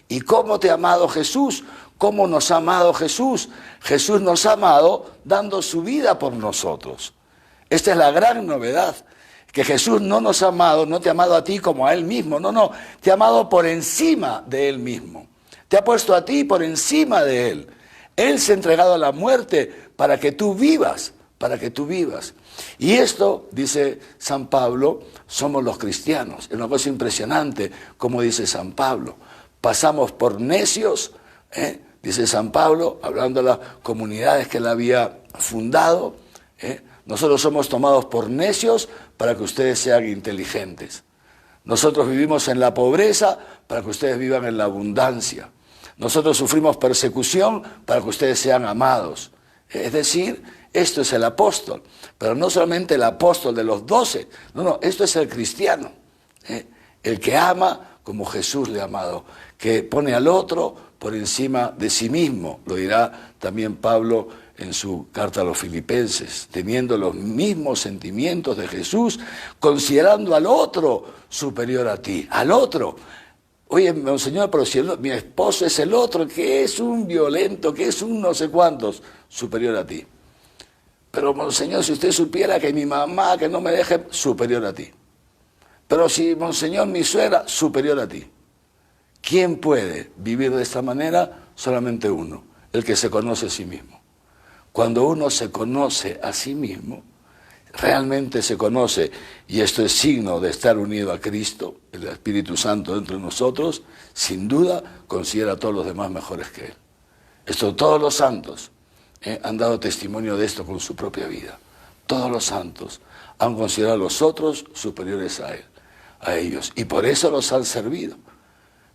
¿Y cómo te ha amado Jesús? ¿Cómo nos ha amado Jesús? Jesús nos ha amado dando su vida por nosotros. Esta es la gran novedad, que Jesús no nos ha amado, no te ha amado a ti como a Él mismo, no, te ha amado por encima de Él mismo. Te ha puesto a ti por encima de Él. Él se ha entregado a la muerte para que tú vivas, para que tú vivas. Y esto, dice San Pablo, somos los cristianos. Es una cosa impresionante, como dice San Pablo. Pasamos por necios, dice San Pablo, hablando de las comunidades que él había fundado, nosotros somos tomados por necios para que ustedes sean inteligentes. Nosotros vivimos en la pobreza para que ustedes vivan en la abundancia. Nosotros sufrimos persecución para que ustedes sean amados. Es decir, esto es el apóstol. Pero no solamente el apóstol de los 12. No, esto es el cristiano. El que ama como Jesús le ha amado. Que pone al otro por encima de sí mismo. Lo dirá también Pablo en su carta a los Filipenses, teniendo los mismos sentimientos de Jesús, considerando al otro superior a ti, al otro. Oye, monseñor, pero si mi esposo es el otro, que es un violento, que es un no sé cuántos, superior a ti. Pero, monseñor, si usted supiera que mi mamá, que no me deje, superior a ti. Pero si, monseñor, mi suegra, superior a ti. ¿Quién puede vivir de esta manera? Solamente uno, el que se conoce a sí mismo. Cuando uno se conoce a sí mismo, realmente se conoce, y esto es signo de estar unido a Cristo, el Espíritu Santo dentro de nosotros, sin duda considera a todos los demás mejores que Él. Todos los santos han dado testimonio de esto con su propia vida. Todos los santos han considerado a los otros superiores a Él, a ellos, y por eso los han servido.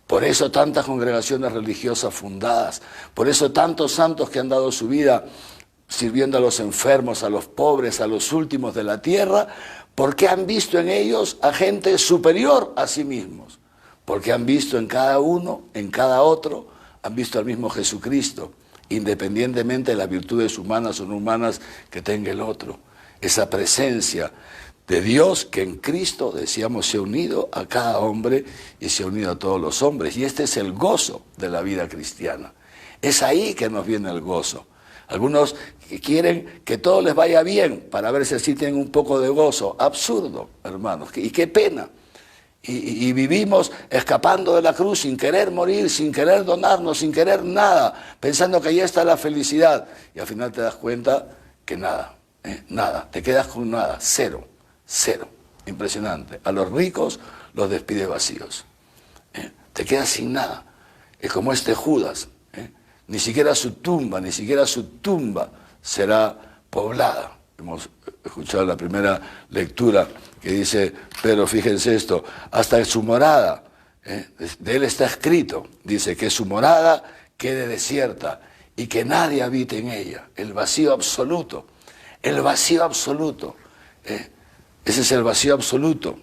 Por eso tantas congregaciones religiosas fundadas, por eso tantos santos que han dado su vida sirviendo a los enfermos, a los pobres, a los últimos de la tierra, porque han visto en ellos a gente superior a sí mismos, porque han visto en cada uno, en cada otro, han visto al mismo Jesucristo, independientemente de las virtudes humanas o no humanas que tenga el otro. Esa presencia de Dios que en Cristo, decíamos, se ha unido a cada hombre y se ha unido a todos los hombres. Y este es el gozo de la vida cristiana. Es ahí que nos viene el gozo. Algunos que quieren que todo les vaya bien para ver si así tienen un poco de gozo. Absurdo, hermanos, y qué pena. Y vivimos escapando de la cruz sin querer morir, sin querer donarnos, sin querer nada, pensando que ahí está la felicidad. Y al final te das cuenta que nada, nada, te quedas con nada, cero. Impresionante. A los ricos los despide vacíos. Te quedas sin nada. Es como este Judas. Ni siquiera su tumba será poblada. Hemos escuchado la primera lectura que dice, pero fíjense esto, hasta en su morada, de él está escrito, dice que su morada quede desierta y que nadie habite en ella. El vacío absoluto. El vacío absoluto. Ese es el vacío absoluto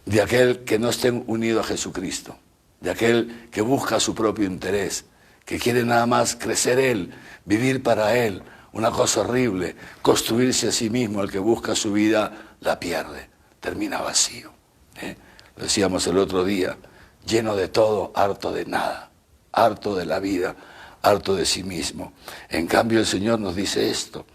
de aquel que no esté unido a Jesucristo, de aquel que busca su propio interés, que quiere nada más crecer él, vivir para él, una cosa horrible, construirse a sí mismo. El que busca su vida la pierde, termina vacío. Lo decíamos el otro día, lleno de todo, harto de nada, harto de la vida, harto de sí mismo. En cambio el Señor nos dice esto: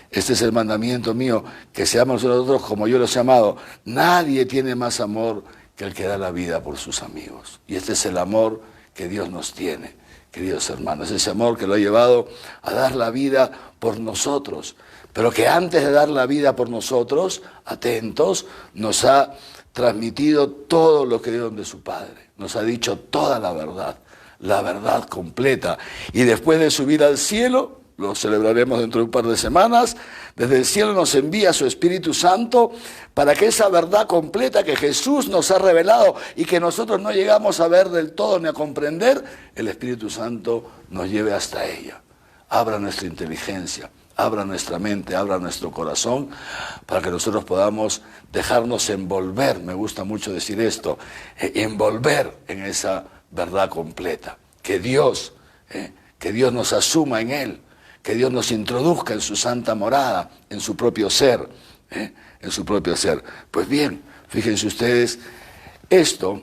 este es el mandamiento mío, que seamos nosotros como yo los he amado. Nadie tiene más amor que el que da la vida por sus amigos. Y este es el amor que Dios nos tiene, queridos hermanos. Ese amor que lo ha llevado a dar la vida por nosotros. Pero que antes de dar la vida por nosotros, atentos, nos ha transmitido todo lo que dio de su Padre. Nos ha dicho toda la verdad completa. Y después de subir al cielo, lo celebraremos dentro de un par de semanas, desde el cielo nos envía su Espíritu Santo para que esa verdad completa que Jesús nos ha revelado y que nosotros no llegamos a ver del todo ni a comprender, el Espíritu Santo nos lleve hasta ella. Abra nuestra inteligencia, abra nuestra mente, abra nuestro corazón, para que nosotros podamos dejarnos envolver, me gusta mucho decir esto, envolver en esa verdad completa. Que Dios nos asuma en Él, que Dios nos introduzca en su santa morada, en su propio ser, en su propio ser. Pues bien, fíjense ustedes, esto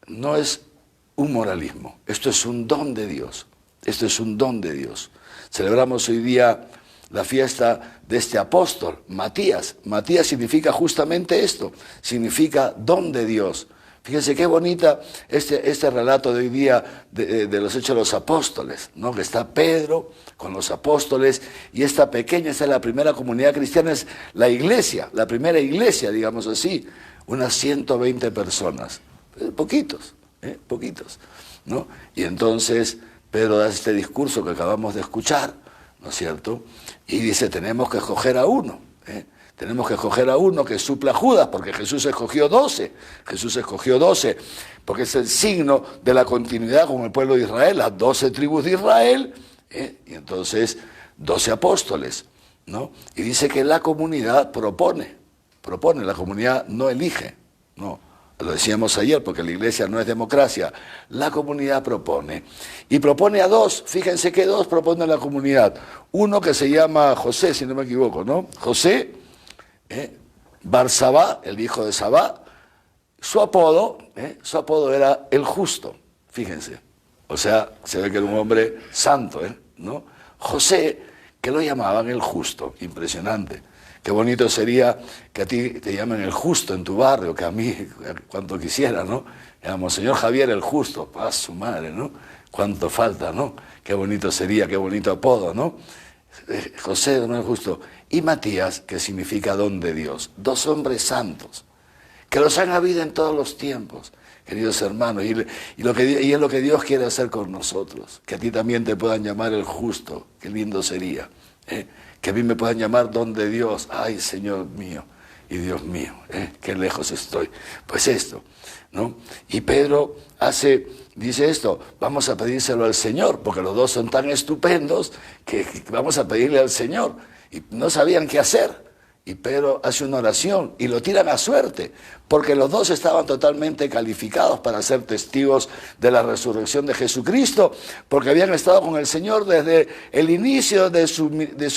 no es un moralismo, esto es un don de Dios, esto es un don de Dios. Celebramos hoy día la fiesta de este apóstol, Matías. Matías significa justamente esto, significa don de Dios. Fíjense qué bonita este relato de hoy día de los Hechos de los Apóstoles, ¿no? Que está Pedro con los apóstoles y esta pequeña, esta es la primera comunidad cristiana, es la iglesia, la primera iglesia, digamos así, unas 120 personas, poquitos, ¿no? Y entonces Pedro da este discurso que acabamos de escuchar, ¿no es cierto? Y dice, tenemos que escoger a uno, tenemos que escoger a uno que supla a Judas, porque Jesús escogió 12. Jesús escogió 12, porque es el signo de la continuidad con el pueblo de Israel, las 12 tribus de Israel, y entonces 12 apóstoles, ¿no? Y dice que la comunidad propone, la comunidad no elige, no. Lo decíamos ayer, porque la iglesia no es democracia. La comunidad propone. Y propone a 2. Fíjense que 2 propone la comunidad. Uno que se llama José, si no me equivoco, ¿no? José, Barsabá, el hijo de Sabá. Su apodo era el justo. Fíjense. O sea, se ve que era un hombre santo, ¿no? José, que lo llamaban el justo. Impresionante. Qué bonito sería que a ti te llamen el justo en tu barrio, que a mí, cuanto quisiera, ¿no? Llamamos, señor Javier el justo, paz su madre, ¿no? Cuánto falta, ¿no? Qué bonito sería, qué bonito apodo, ¿no? José, el justo. Y Matías, que significa don de Dios. 2 hombres santos, que los han habido en todos los tiempos, queridos hermanos, y es lo que Dios quiere hacer con nosotros. Que a ti también te puedan llamar el justo, qué lindo sería, que a mí me puedan llamar don de Dios. Ay, Señor mío y Dios mío, qué lejos estoy. Pues esto, ¿no? Y Pedro dice esto, vamos a pedírselo al Señor, porque los 2 son tan estupendos que vamos a pedirle al Señor. Y no sabían qué hacer. Y Pedro hace una oración y lo tiran a suerte, porque los 2 estaban totalmente calificados para ser testigos de la resurrección de Jesucristo, porque habían estado con el Señor desde el inicio de su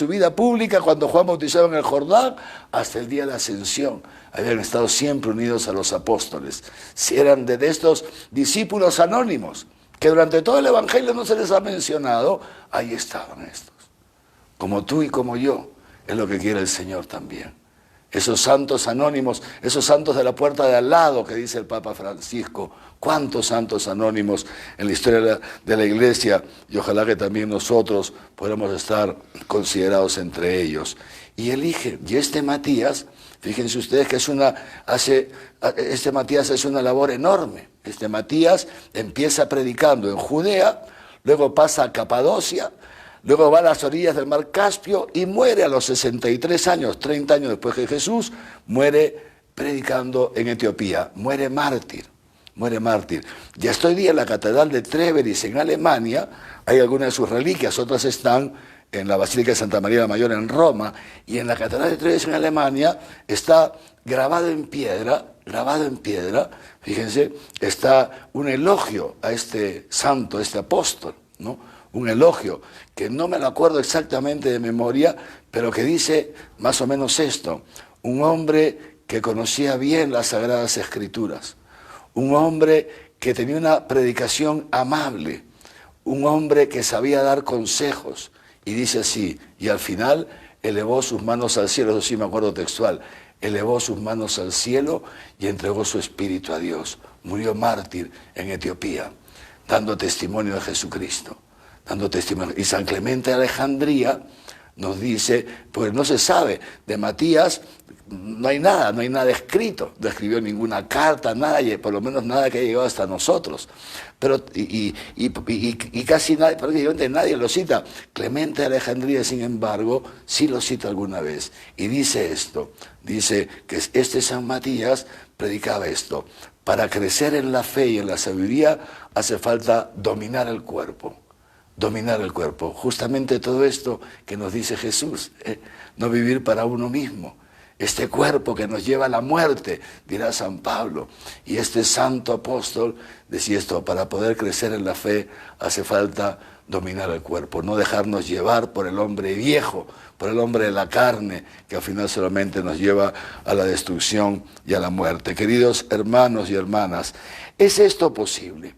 vida pública, cuando Juan bautizaba en el Jordán, hasta el día de la ascensión. Habían estado siempre unidos a los apóstoles. Si eran de estos discípulos anónimos, que durante todo el Evangelio no se les ha mencionado, ahí estaban estos, como tú y como yo. Es lo que quiere el Señor también. Esos santos anónimos, esos santos de la puerta de al lado, que dice el Papa Francisco. Cuántos santos anónimos en la historia de la Iglesia, y ojalá que también nosotros podamos estar considerados entre ellos. Y elige, y este Matías, fíjense ustedes que este Matías hace una labor enorme. Este Matías empieza predicando en Judea, luego pasa a Capadocia, luego va a las orillas del mar Caspio y muere a los 63 años, 30 años después que Jesús, muere predicando en Etiopía, muere mártir. muere mártir. Ya estoy día en la Catedral de Treveris, en Alemania, hay algunas de sus reliquias, otras están en la Basílica de Santa María la Mayor en Roma, y en la Catedral de Treveris en Alemania está grabado en piedra, fíjense, está un elogio a este santo, a este apóstol, ¿no? Un elogio que no me lo acuerdo exactamente de memoria, pero que dice más o menos esto: un hombre que conocía bien las Sagradas Escrituras, un hombre que tenía una predicación amable, un hombre que sabía dar consejos, y dice así, y al final elevó sus manos al cielo, eso sí me acuerdo textual, elevó sus manos al cielo y entregó su espíritu a Dios. Murió mártir en Etiopía, dando testimonio de Jesucristo, dando testimonio. Y San Clemente de Alejandría nos dice, pues no se sabe, de Matías no hay nada escrito, no escribió ninguna carta, nada, y por lo menos nada que haya llegado hasta nosotros. Pero, y casi nadie, prácticamente nadie lo cita. Clemente de Alejandría, sin embargo, sí lo cita alguna vez. Y dice esto, dice que este San Matías predicaba esto: para crecer en la fe y en la sabiduría hace falta dominar el cuerpo. Dominar el cuerpo. Justamente todo esto que nos dice Jesús, no vivir para uno mismo. Este cuerpo que nos lleva a la muerte, dirá San Pablo. Y este santo apóstol decía esto: para poder crecer en la fe hace falta dominar el cuerpo, no dejarnos llevar por el hombre viejo, por el hombre de la carne, que al final solamente nos lleva a la destrucción y a la muerte. Queridos hermanos y hermanas, ¿es esto posible?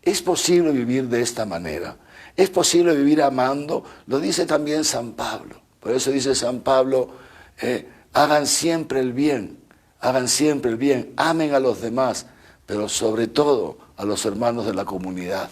¿Es posible vivir de esta manera? ¿Es posible vivir amando? Lo dice también San Pablo. Por eso dice San Pablo, hagan siempre el bien, amen a los demás, pero sobre todo a los hermanos de la comunidad,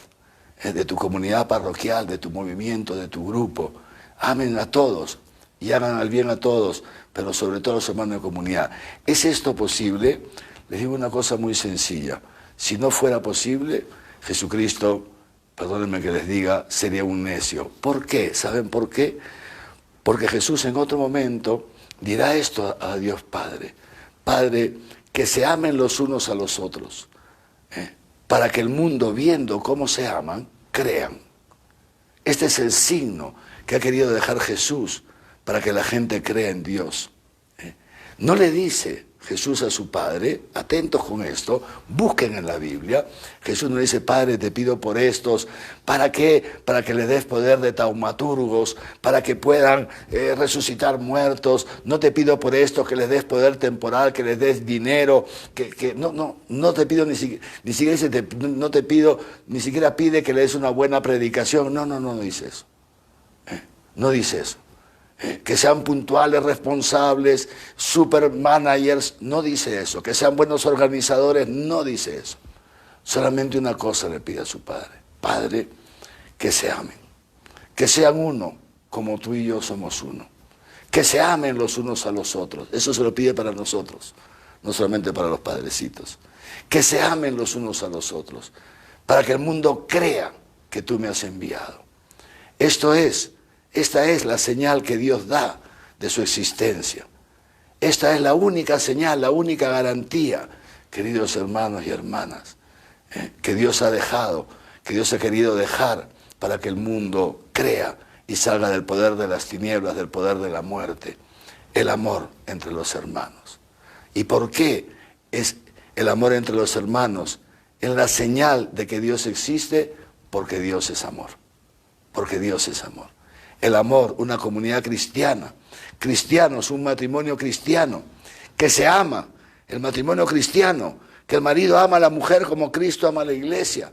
de tu comunidad parroquial, de tu movimiento, de tu grupo. Amen a todos y hagan el bien a todos, pero sobre todo a los hermanos de comunidad. ¿Es esto posible? Les digo una cosa muy sencilla. Si no fuera posible, Jesucristo, perdónenme que les diga, sería un necio. ¿Por qué? ¿Saben por qué? Porque Jesús en otro momento dirá esto a Dios Padre: Padre, que se amen los unos a los otros, para que el mundo, viendo cómo se aman, crean. Este es el signo que ha querido dejar Jesús para que la gente crea en Dios. No le dice Jesús a su Padre, atentos con esto, busquen en la Biblia, Jesús no dice: Padre, te pido por estos, ¿para qué? Para que les des poder de taumaturgos, para que puedan resucitar muertos. No te pido por estos que les des poder temporal, que les des dinero, no te pido ni siquiera no te pido, ni siquiera pide que le des una buena predicación. No dice eso. No dice eso. Que sean puntuales, responsables, super managers, no dice eso. Que sean buenos organizadores, no dice eso. Solamente una cosa le pide a su Padre: Padre, que se amen, que sean uno, como tú y yo somos uno, que se amen los unos a los otros. Eso se lo pide para nosotros, no solamente para los padrecitos. Que se amen los unos a los otros, para que el mundo crea que tú me has enviado. Esta es la señal que Dios da de su existencia. Esta es la única señal, la única garantía, queridos hermanos y hermanas, que Dios ha dejado, que Dios ha querido dejar para que el mundo crea y salga del poder de las tinieblas, del poder de la muerte. El amor entre los hermanos. ¿Y por qué es el amor entre los hermanos en la señal de que Dios existe? Porque Dios es amor. Porque Dios es amor. El amor, una comunidad cristiana, cristianos, un matrimonio cristiano, que se ama, el matrimonio cristiano, que el marido ama a la mujer como Cristo ama a la iglesia,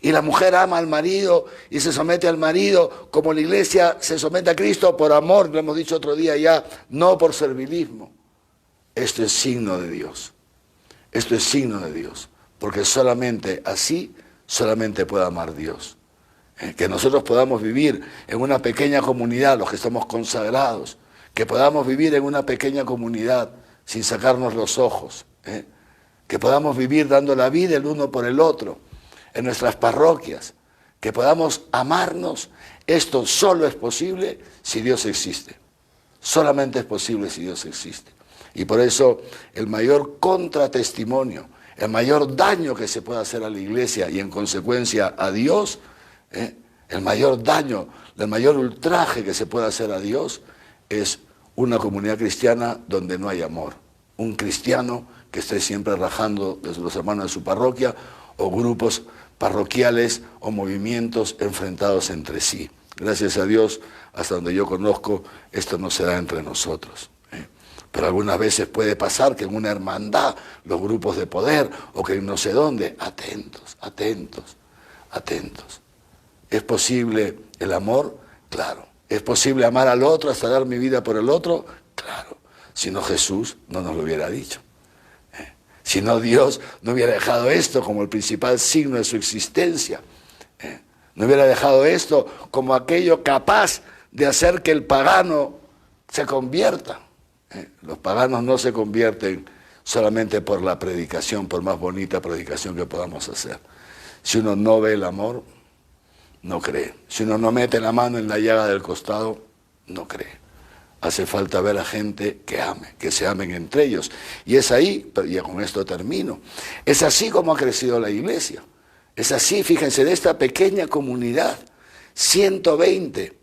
y la mujer ama al marido y se somete al marido como la iglesia se somete a Cristo por amor, lo hemos dicho otro día ya, no por servilismo. Esto es signo de Dios, esto es signo de Dios, porque solamente así, solamente puede amar Dios. Que nosotros podamos vivir en una pequeña comunidad, los que estamos consagrados, que podamos vivir en una pequeña comunidad sin sacarnos los ojos, que podamos vivir dando la vida el uno por el otro, en nuestras parroquias, que podamos amarnos. Esto solo es posible si Dios existe, solamente es posible si Dios existe. Y por eso el mayor contratestimonio, el mayor daño que se puede hacer a la iglesia y en consecuencia a Dios, el mayor daño, el mayor ultraje que se puede hacer a Dios es una comunidad cristiana donde no hay amor. Un cristiano que esté siempre rajando de los hermanos de su parroquia o grupos parroquiales o movimientos enfrentados entre sí. Gracias a Dios, hasta donde yo conozco, esto no se da entre nosotros. Pero algunas veces puede pasar que en una hermandad, los grupos de poder o que en no sé dónde, atentos, atentos, atentos. ¿Es posible el amor? Claro. ¿Es posible amar al otro hasta dar mi vida por el otro? Claro. Si no, Jesús no nos lo hubiera dicho. Si no, Dios no hubiera dejado esto como el principal signo de su existencia. No hubiera dejado esto como aquello capaz de hacer que el pagano se convierta. Los paganos no se convierten solamente por la predicación, por más bonita predicación que podamos hacer. Si uno no ve el amor, no cree. Si uno no mete la mano en la llaga del costado, no cree. Hace falta ver a gente que ame, que se amen entre ellos. Y es ahí, y con esto termino, es así como ha crecido la iglesia. Es así, fíjense, de esta pequeña comunidad, 120,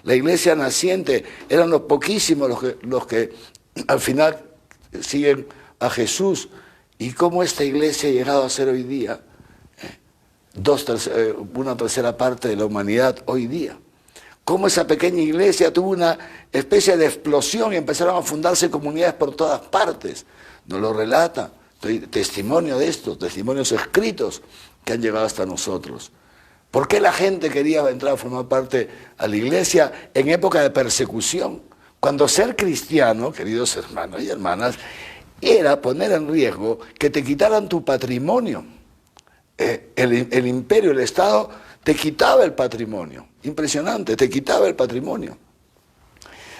la iglesia naciente, eran los poquísimos los que al final siguen a Jesús. Y cómo esta iglesia ha llegado a ser hoy día, una tercera parte de la humanidad hoy día. Cómo esa pequeña iglesia tuvo una especie de explosión y empezaron a fundarse comunidades por todas partes. Nos lo relata, testimonio de esto, testimonios escritos que han llegado hasta nosotros. ¿Por qué la gente quería entrar a formar parte a la iglesia en época de persecución? Cuando ser cristiano, queridos hermanos y hermanas, era poner en riesgo que te quitaran tu patrimonio. El imperio, el Estado, te quitaba el patrimonio. Impresionante, te quitaba el patrimonio.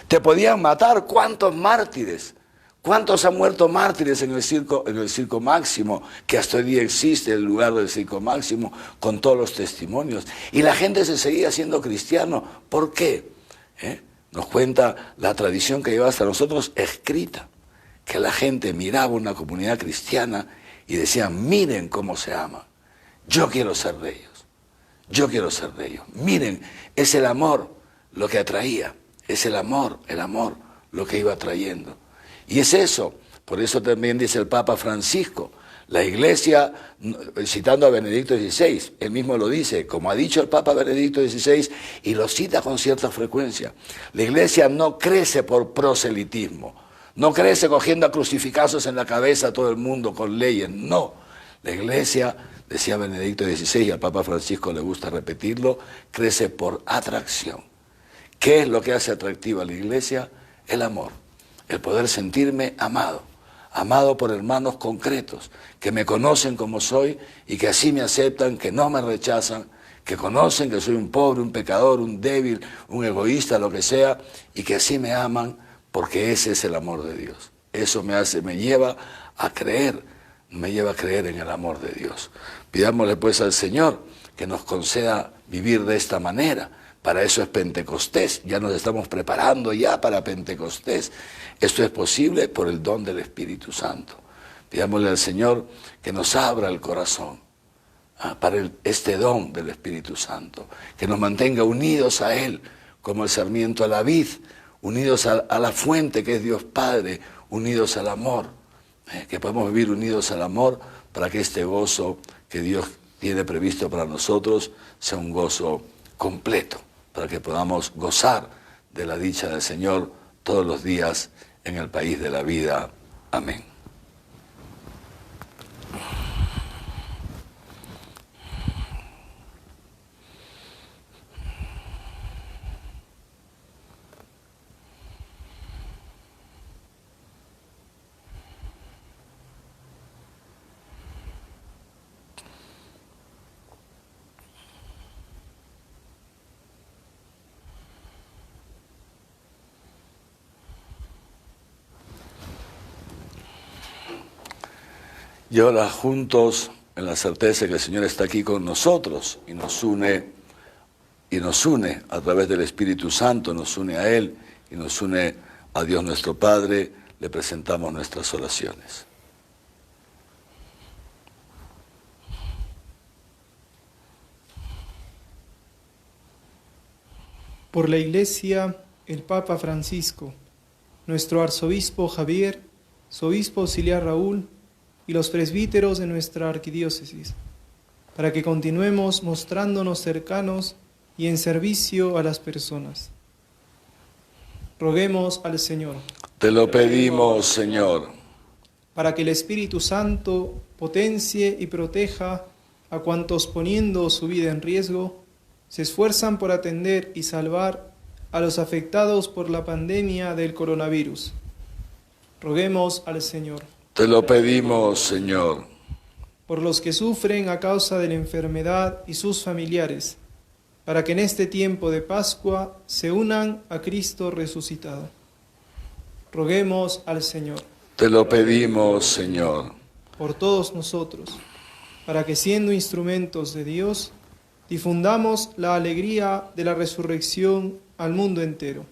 Te podían matar. ¿Cuántos mártires? ¿Cuántos han muerto mártires en el circo Máximo? Que hasta hoy día existe el lugar del circo Máximo con todos los testimonios. Y la gente se seguía siendo cristiano. ¿Por qué? Nos cuenta la tradición que lleva hasta nosotros escrita. Que la gente miraba una comunidad cristiana y decía, miren cómo se ama. Yo quiero ser de ellos. Yo quiero ser de ellos. Miren, es el amor lo que atraía. Es el amor lo que iba atrayendo. Y es eso. Por eso también dice el Papa Francisco, la Iglesia, citando a Benedicto XVI, él mismo lo dice, como ha dicho el Papa Benedicto XVI, y lo cita con cierta frecuencia. La Iglesia no crece por proselitismo. No crece cogiendo a crucificazos en la cabeza a todo el mundo con leyes. No. La Iglesia, decía Benedicto XVI, y al Papa Francisco le gusta repetirlo, crece por atracción. ¿Qué es lo que hace atractiva a la Iglesia? El amor. El poder sentirme amado. Amado por hermanos concretos, que me conocen como soy y que así me aceptan, que no me rechazan, que conocen que soy un pobre, un pecador, un débil, un egoísta, lo que sea, y que así me aman porque ese es el amor de Dios. Eso me lleva a creer en el amor de Dios. Pidámosle pues al Señor que nos conceda vivir de esta manera. Para eso es Pentecostés, ya nos estamos preparando ya para Pentecostés. Esto es posible por el don del Espíritu Santo. Pidámosle al Señor que nos abra el corazón para este don del Espíritu Santo, que nos mantenga unidos a Él, como el sarmiento a la vid, unidos a la fuente que es Dios Padre, unidos al amor, que podamos vivir unidos al amor para que este gozo que Dios tiene previsto para nosotros sea un gozo completo, para que podamos gozar de la dicha del Señor todos los días en el país de la vida. Amén. Y ahora juntos, en la certeza de que el Señor está aquí con nosotros y nos une a través del Espíritu Santo, nos une a Él y nos une a Dios nuestro Padre, le presentamos nuestras oraciones. por la Iglesia, el Papa Francisco, nuestro arzobispo Javier, su obispo auxiliar Raúl y los presbíteros de nuestra arquidiócesis, para que continuemos mostrándonos cercanos y en servicio a las personas. Roguemos al Señor. Te lo pedimos, Señor. Para que el Espíritu Santo potencie y proteja a cuantos poniendo su vida en riesgo, se esfuerzan por atender y salvar a los afectados por la pandemia del coronavirus. Roguemos al Señor. Te lo pedimos, Señor. Por los que sufren a causa de la enfermedad y sus familiares, para que en este tiempo de Pascua se unan a Cristo resucitado. Roguemos al Señor. Te lo pedimos, Señor. Por todos nosotros, para que siendo instrumentos de Dios, difundamos la alegría de la resurrección al mundo entero.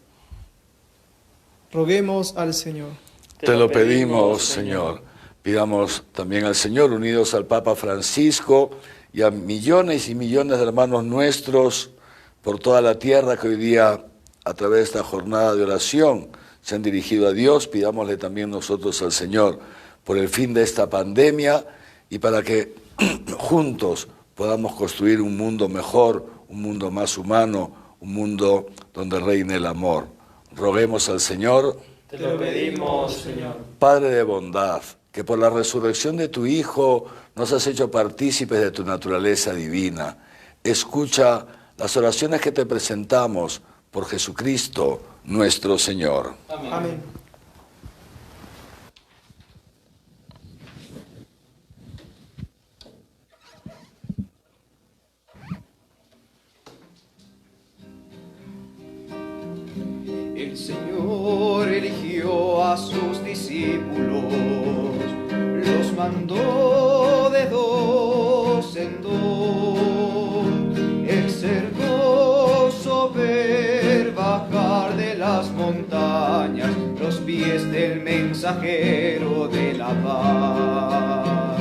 Roguemos al Señor. Te lo pedimos, Señor. Pidamos también al Señor, unidos al Papa Francisco y a millones y millones de hermanos nuestros por toda la tierra que hoy día, a través de esta jornada de oración, se han dirigido a Dios. Pidámosle también nosotros al Señor por el fin de esta pandemia y para que juntos podamos construir un mundo mejor, un mundo más humano, un mundo donde reine el amor. Roguemos al Señor. Te lo pedimos, Señor. Padre de bondad, que por la resurrección de tu Hijo nos has hecho partícipes de tu naturaleza divina. Escucha las oraciones que te presentamos por Jesucristo, nuestro Señor. Amén. Amén. El Señor eligió a sus discípulos, los mandó de dos en dos. El cergoso ver bajar de las montañas los pies del mensajero de la paz.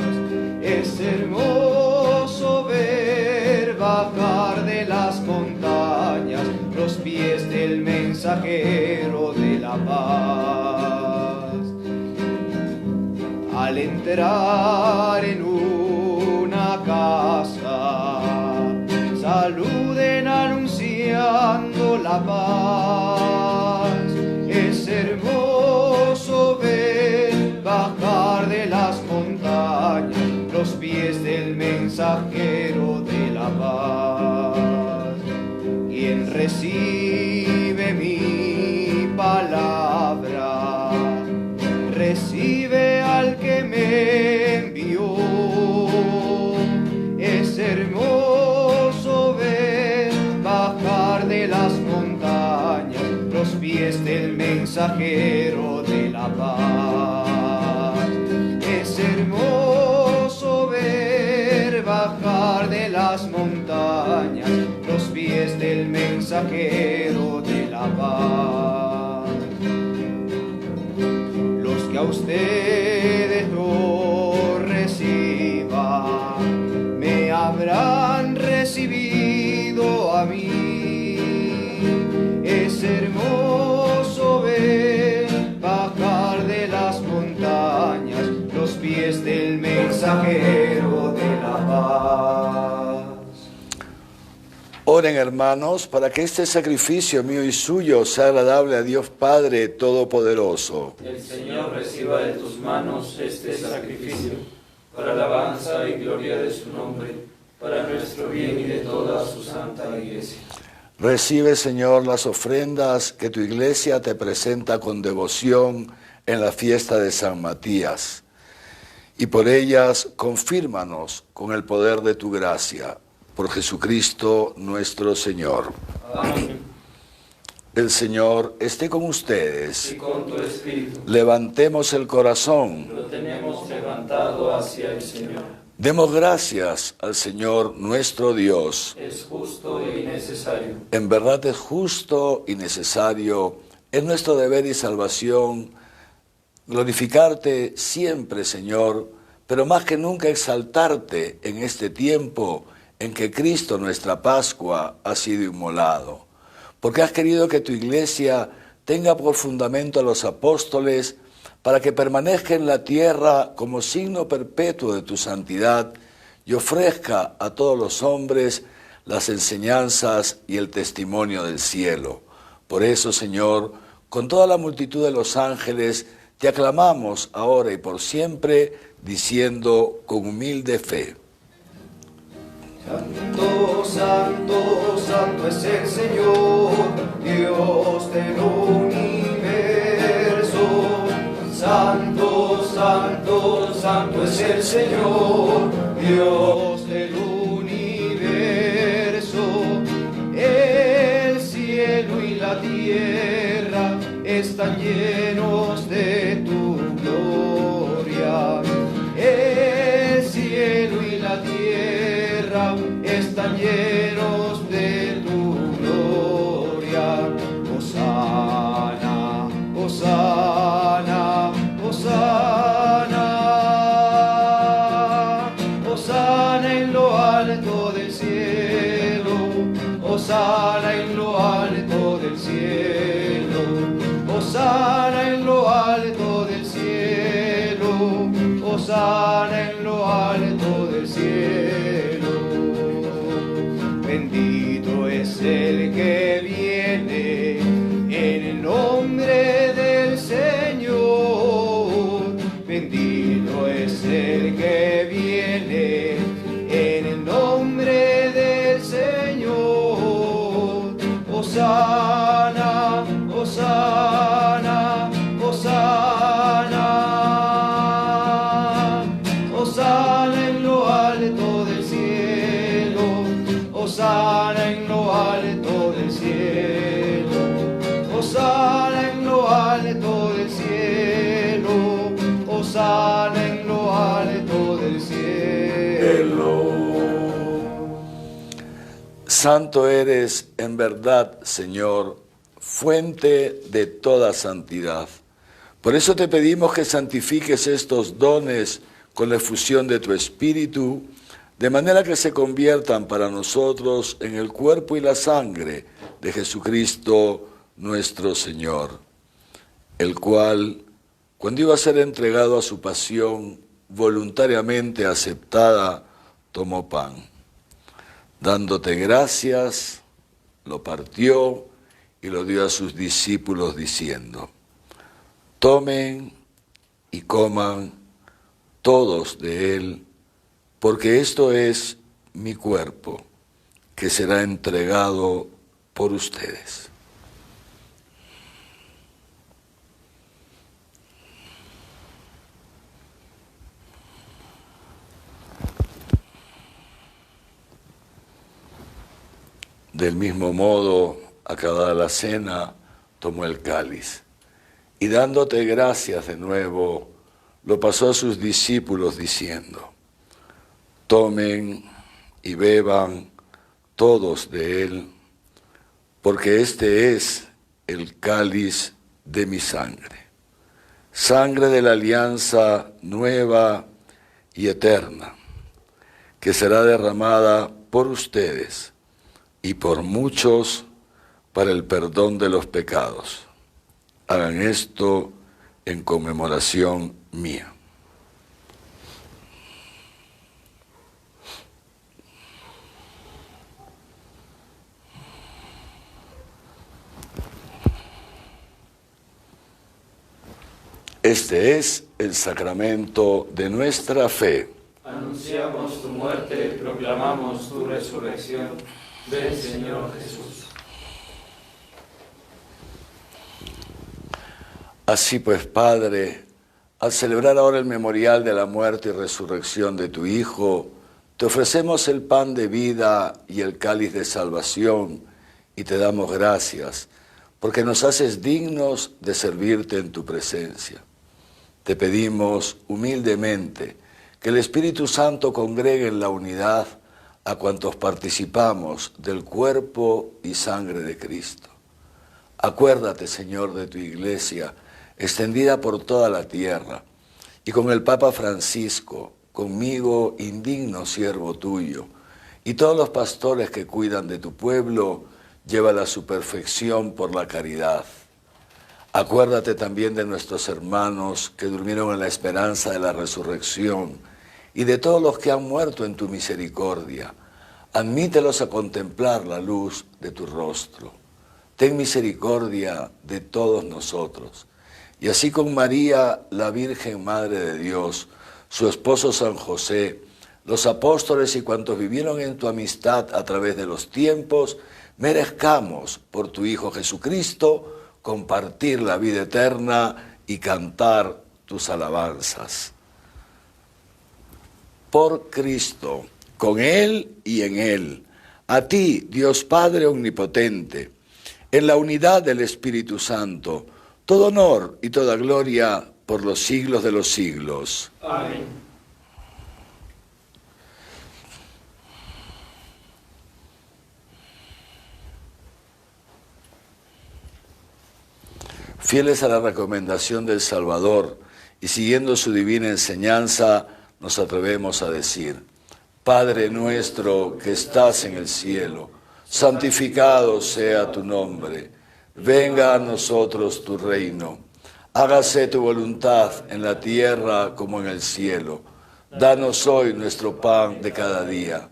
Es hermoso ver bajar de las montañas los pies del mensajero de la paz. Al entrar en una casa, saluden anunciando la paz. Es hermoso ver bajar de las montañas los pies del mensajero de la paz. Quien recibe mi palabra, recibe al que me envió. Es hermoso ver bajar de las montañas los pies del mensajero de la paz. Es hermoso ver bajar de las montañas los pies del mensajero de la paz. Los que a ustedes lo reciban, me habrán recibido a mí. Es hermoso ver bajar de las montañas los pies del mensajero de la paz. Oren, hermanos, para que este sacrificio mío y suyo sea agradable a Dios Padre Todopoderoso. El Señor reciba de tus manos este sacrificio, para alabanza y gloria de su nombre, para nuestro bien y de toda su santa Iglesia. Recibe, Señor, las ofrendas que tu Iglesia te presenta con devoción en la fiesta de San Matías, y por ellas confírmanos con el poder de tu gracia. Por Jesucristo nuestro Señor. Amén. El Señor esté con ustedes. Y con tu espíritu. Levantemos el corazón. Lo tenemos levantado hacia el Señor. Demos gracias al Señor nuestro Dios. Es justo y necesario. En verdad es justo y necesario, es nuestro deber y salvación, glorificarte siempre, Señor, pero más que nunca exaltarte en este tiempo en que Cristo, nuestra Pascua, ha sido inmolado. porque has querido que tu iglesia tenga por fundamento a los apóstoles para que permanezca en la tierra como signo perpetuo de tu santidad y ofrezca a todos los hombres las enseñanzas y el testimonio del cielo. Por eso, Señor, con toda la multitud de los ángeles, te aclamamos ahora y por siempre, diciendo con humilde fe: Santo, santo, santo es el Señor, Dios del universo. Santo, santo, santo es el Señor, Dios del universo. El cielo y la tierra están llenos de tu gloria. El cielo y la tierra están llenos de tu gloria. Hosana, hosana, hosana. Hosana en lo alto del cielo. Hosana en lo alto del cielo. Hosana en lo alto del cielo. Hosana en lo alto del cielo. Bendito es el que viene en el nombre del Señor. Bendito es el que viene en el nombre del Señor. Hosana, hosana, hosana. Hosana en lo alto del cielo. Hosana en lo alto del cielo. Hosana en lo alto del cielo. Hosana en lo alto del cielo. Santo eres en verdad, Señor, fuente de toda santidad. Por eso te pedimos que santifiques estos dones con la efusión de tu Espíritu, de manera que se conviertan para nosotros en el cuerpo y la sangre de Jesucristo nuestro Señor, el cual, cuando iba a ser entregado a su pasión voluntariamente aceptada, tomó pan. Dándote gracias, lo partió y lo dio a sus discípulos diciendo: tomen y coman todos de él, porque esto es mi cuerpo, que será entregado por ustedes. Del mismo modo, acabada la cena, tomó el cáliz y dándote gracias de nuevo, lo pasó a sus discípulos diciendo: tomen y beban todos de él, porque este es el cáliz de mi sangre, sangre de la alianza nueva y eterna, que será derramada por ustedes y por muchos para el perdón de los pecados. Hagan esto en conmemoración mía. Este es el sacramento de nuestra fe. Anunciamos tu muerte, proclamamos tu resurrección. Ven, Señor Jesús. Así pues, Padre, al celebrar ahora el memorial de la muerte y resurrección de tu Hijo, te ofrecemos el pan de vida y el cáliz de salvación y te damos gracias, porque nos haces dignos de servirte en tu presencia. Te pedimos humildemente que el Espíritu Santo congregue en la unidad a cuantos participamos del cuerpo y sangre de Cristo. Acuérdate, Señor, de tu Iglesia, extendida por toda la tierra, y con el Papa Francisco, conmigo, indigno siervo tuyo, y todos los pastores que cuidan de tu pueblo, llévala a su perfección por la caridad. Acuérdate también de nuestros hermanos que durmieron en la esperanza de la resurrección y de todos los que han muerto en tu misericordia. Admítelos a contemplar la luz de tu rostro. Ten misericordia de todos nosotros. Y así con María, la Virgen Madre de Dios, su esposo San José, los apóstoles y cuantos vivieron en tu amistad a través de los tiempos, merezcamos por tu Hijo Jesucristo compartir la vida eterna y cantar tus alabanzas. Por Cristo, con Él y en Él, a ti, Dios Padre Omnipotente, en la unidad del Espíritu Santo, todo honor y toda gloria por los siglos de los siglos. Amén. Fieles a la recomendación del Salvador y siguiendo su divina enseñanza, nos atrevemos a decir: Padre nuestro que estás en el cielo, santificado sea tu nombre. Venga a nosotros tu reino. Hágase tu voluntad en la tierra como en el cielo. Danos hoy nuestro pan de cada día.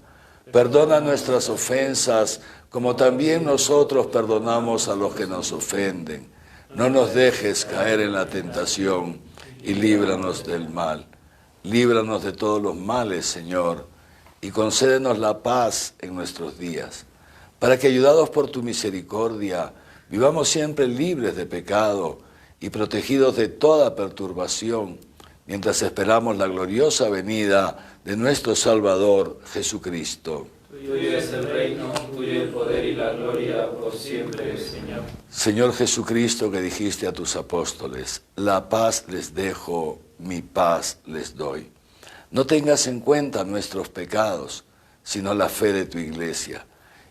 Perdona nuestras ofensas como también nosotros perdonamos a los que nos ofenden. No nos dejes caer en la tentación y líbranos del mal. Líbranos de todos los males, Señor, y concédenos la paz en nuestros días, para que, ayudados por tu misericordia, vivamos siempre libres de pecado y protegidos de toda perturbación, mientras esperamos la gloriosa venida de nuestro Salvador Jesucristo. Tuyo es el reino, tuyo el poder y la gloria por siempre, Señor. Señor Jesucristo, que dijiste a tus apóstoles: la paz les dejo, mi paz les doy. No tengas en cuenta nuestros pecados, sino la fe de tu Iglesia.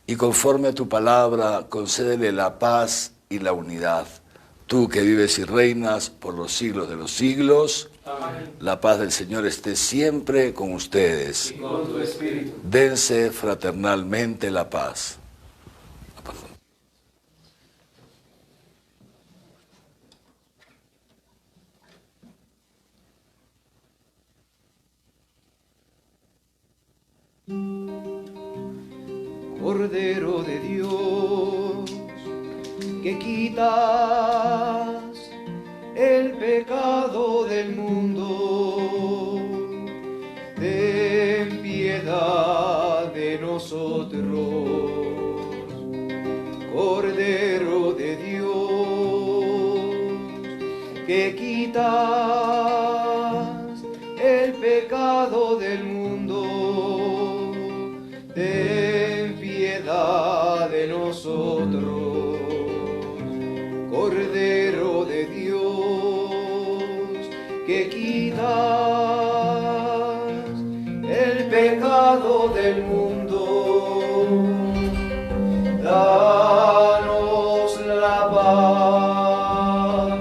Y conforme a tu palabra, concédele la paz y la unidad. Tú que vives y reinas por los siglos de los siglos, Amén. la paz del Señor esté siempre con ustedes. Y con tu espíritu. Dense fraternalmente la paz. Cordero de Dios, que quitas el pecado del mundo, ten piedad de nosotros. Cordero de Dios, que quitas el pecado del mundo, ten piedad de nosotros. Cordero de Dios, que quitas el pecado del mundo, danos la paz,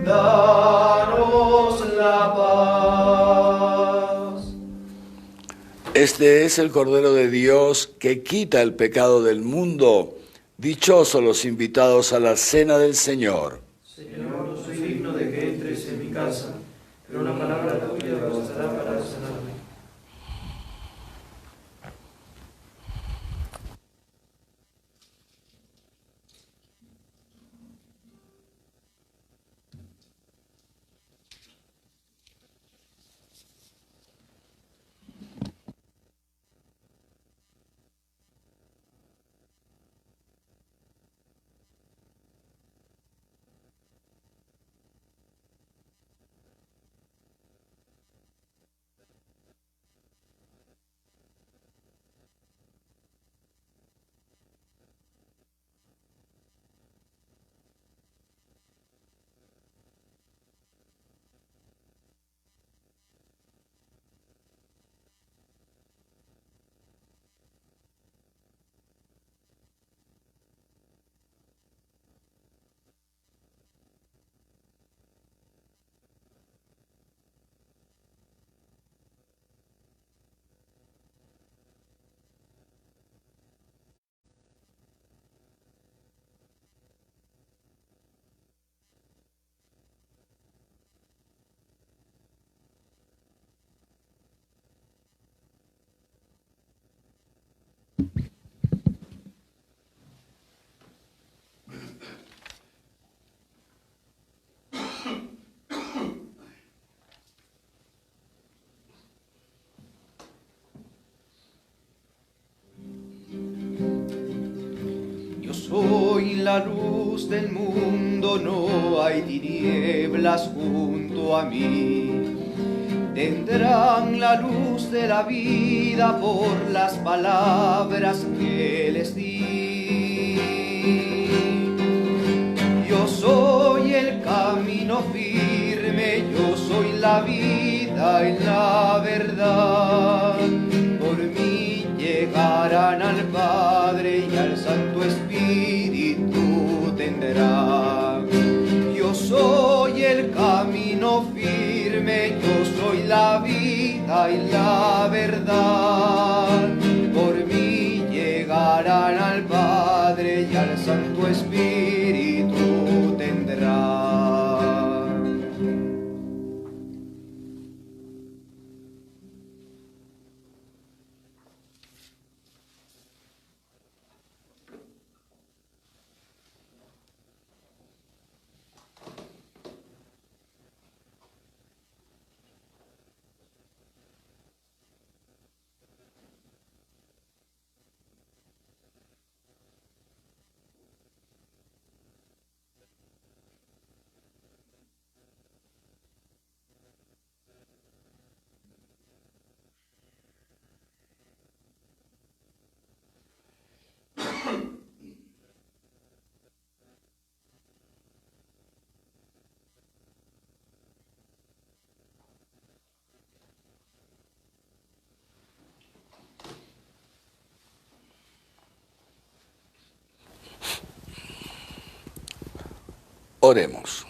danos la paz. Este es el Cordero de Dios que quita el pecado del mundo. Dichosos los invitados a la cena del Señor. Señor, no soy digno de que entres en mi casa, pero una palabra tuya bastará para sanarme. luz del mundo, no hay tinieblas junto a mí. Tendrán la luz de la vida por las palabras que les di. Yo soy el camino firme, yo soy la vida y la verdad. Por mí llegarán al Padre y al Santo Espíritu tendrán. Yo soy el camino firme, yo soy la vida y la verdad. Por mí llegarán al Padre y al Santo Espíritu tendrán. Oremos.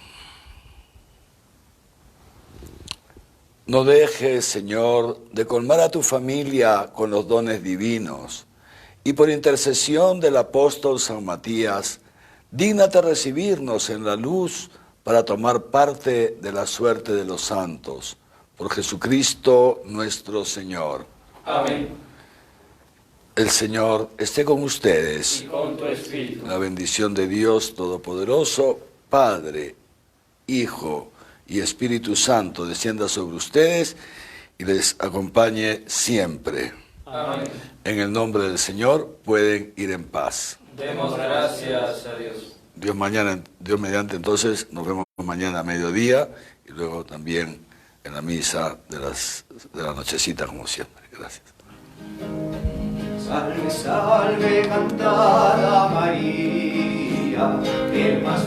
No dejes, Señor, de colmar a tu familia con los dones divinos, y por intercesión del apóstol San Matías, dígnate recibirnos en la luz para tomar parte de la suerte de los santos. Por Jesucristo nuestro Señor. Amén. El Señor esté con ustedes. Y con tu espíritu. La bendición de Dios Todopoderoso, Padre, Hijo y Espíritu Santo descienda sobre ustedes y les acompañe siempre. Amén. En el nombre del Señor pueden ir en paz. Demos gracias a Dios. Dios mediante, entonces nos vemos mañana a mediodía y luego también en la misa de la nochecita como siempre. Gracias. Salve, salve, cantada María, el más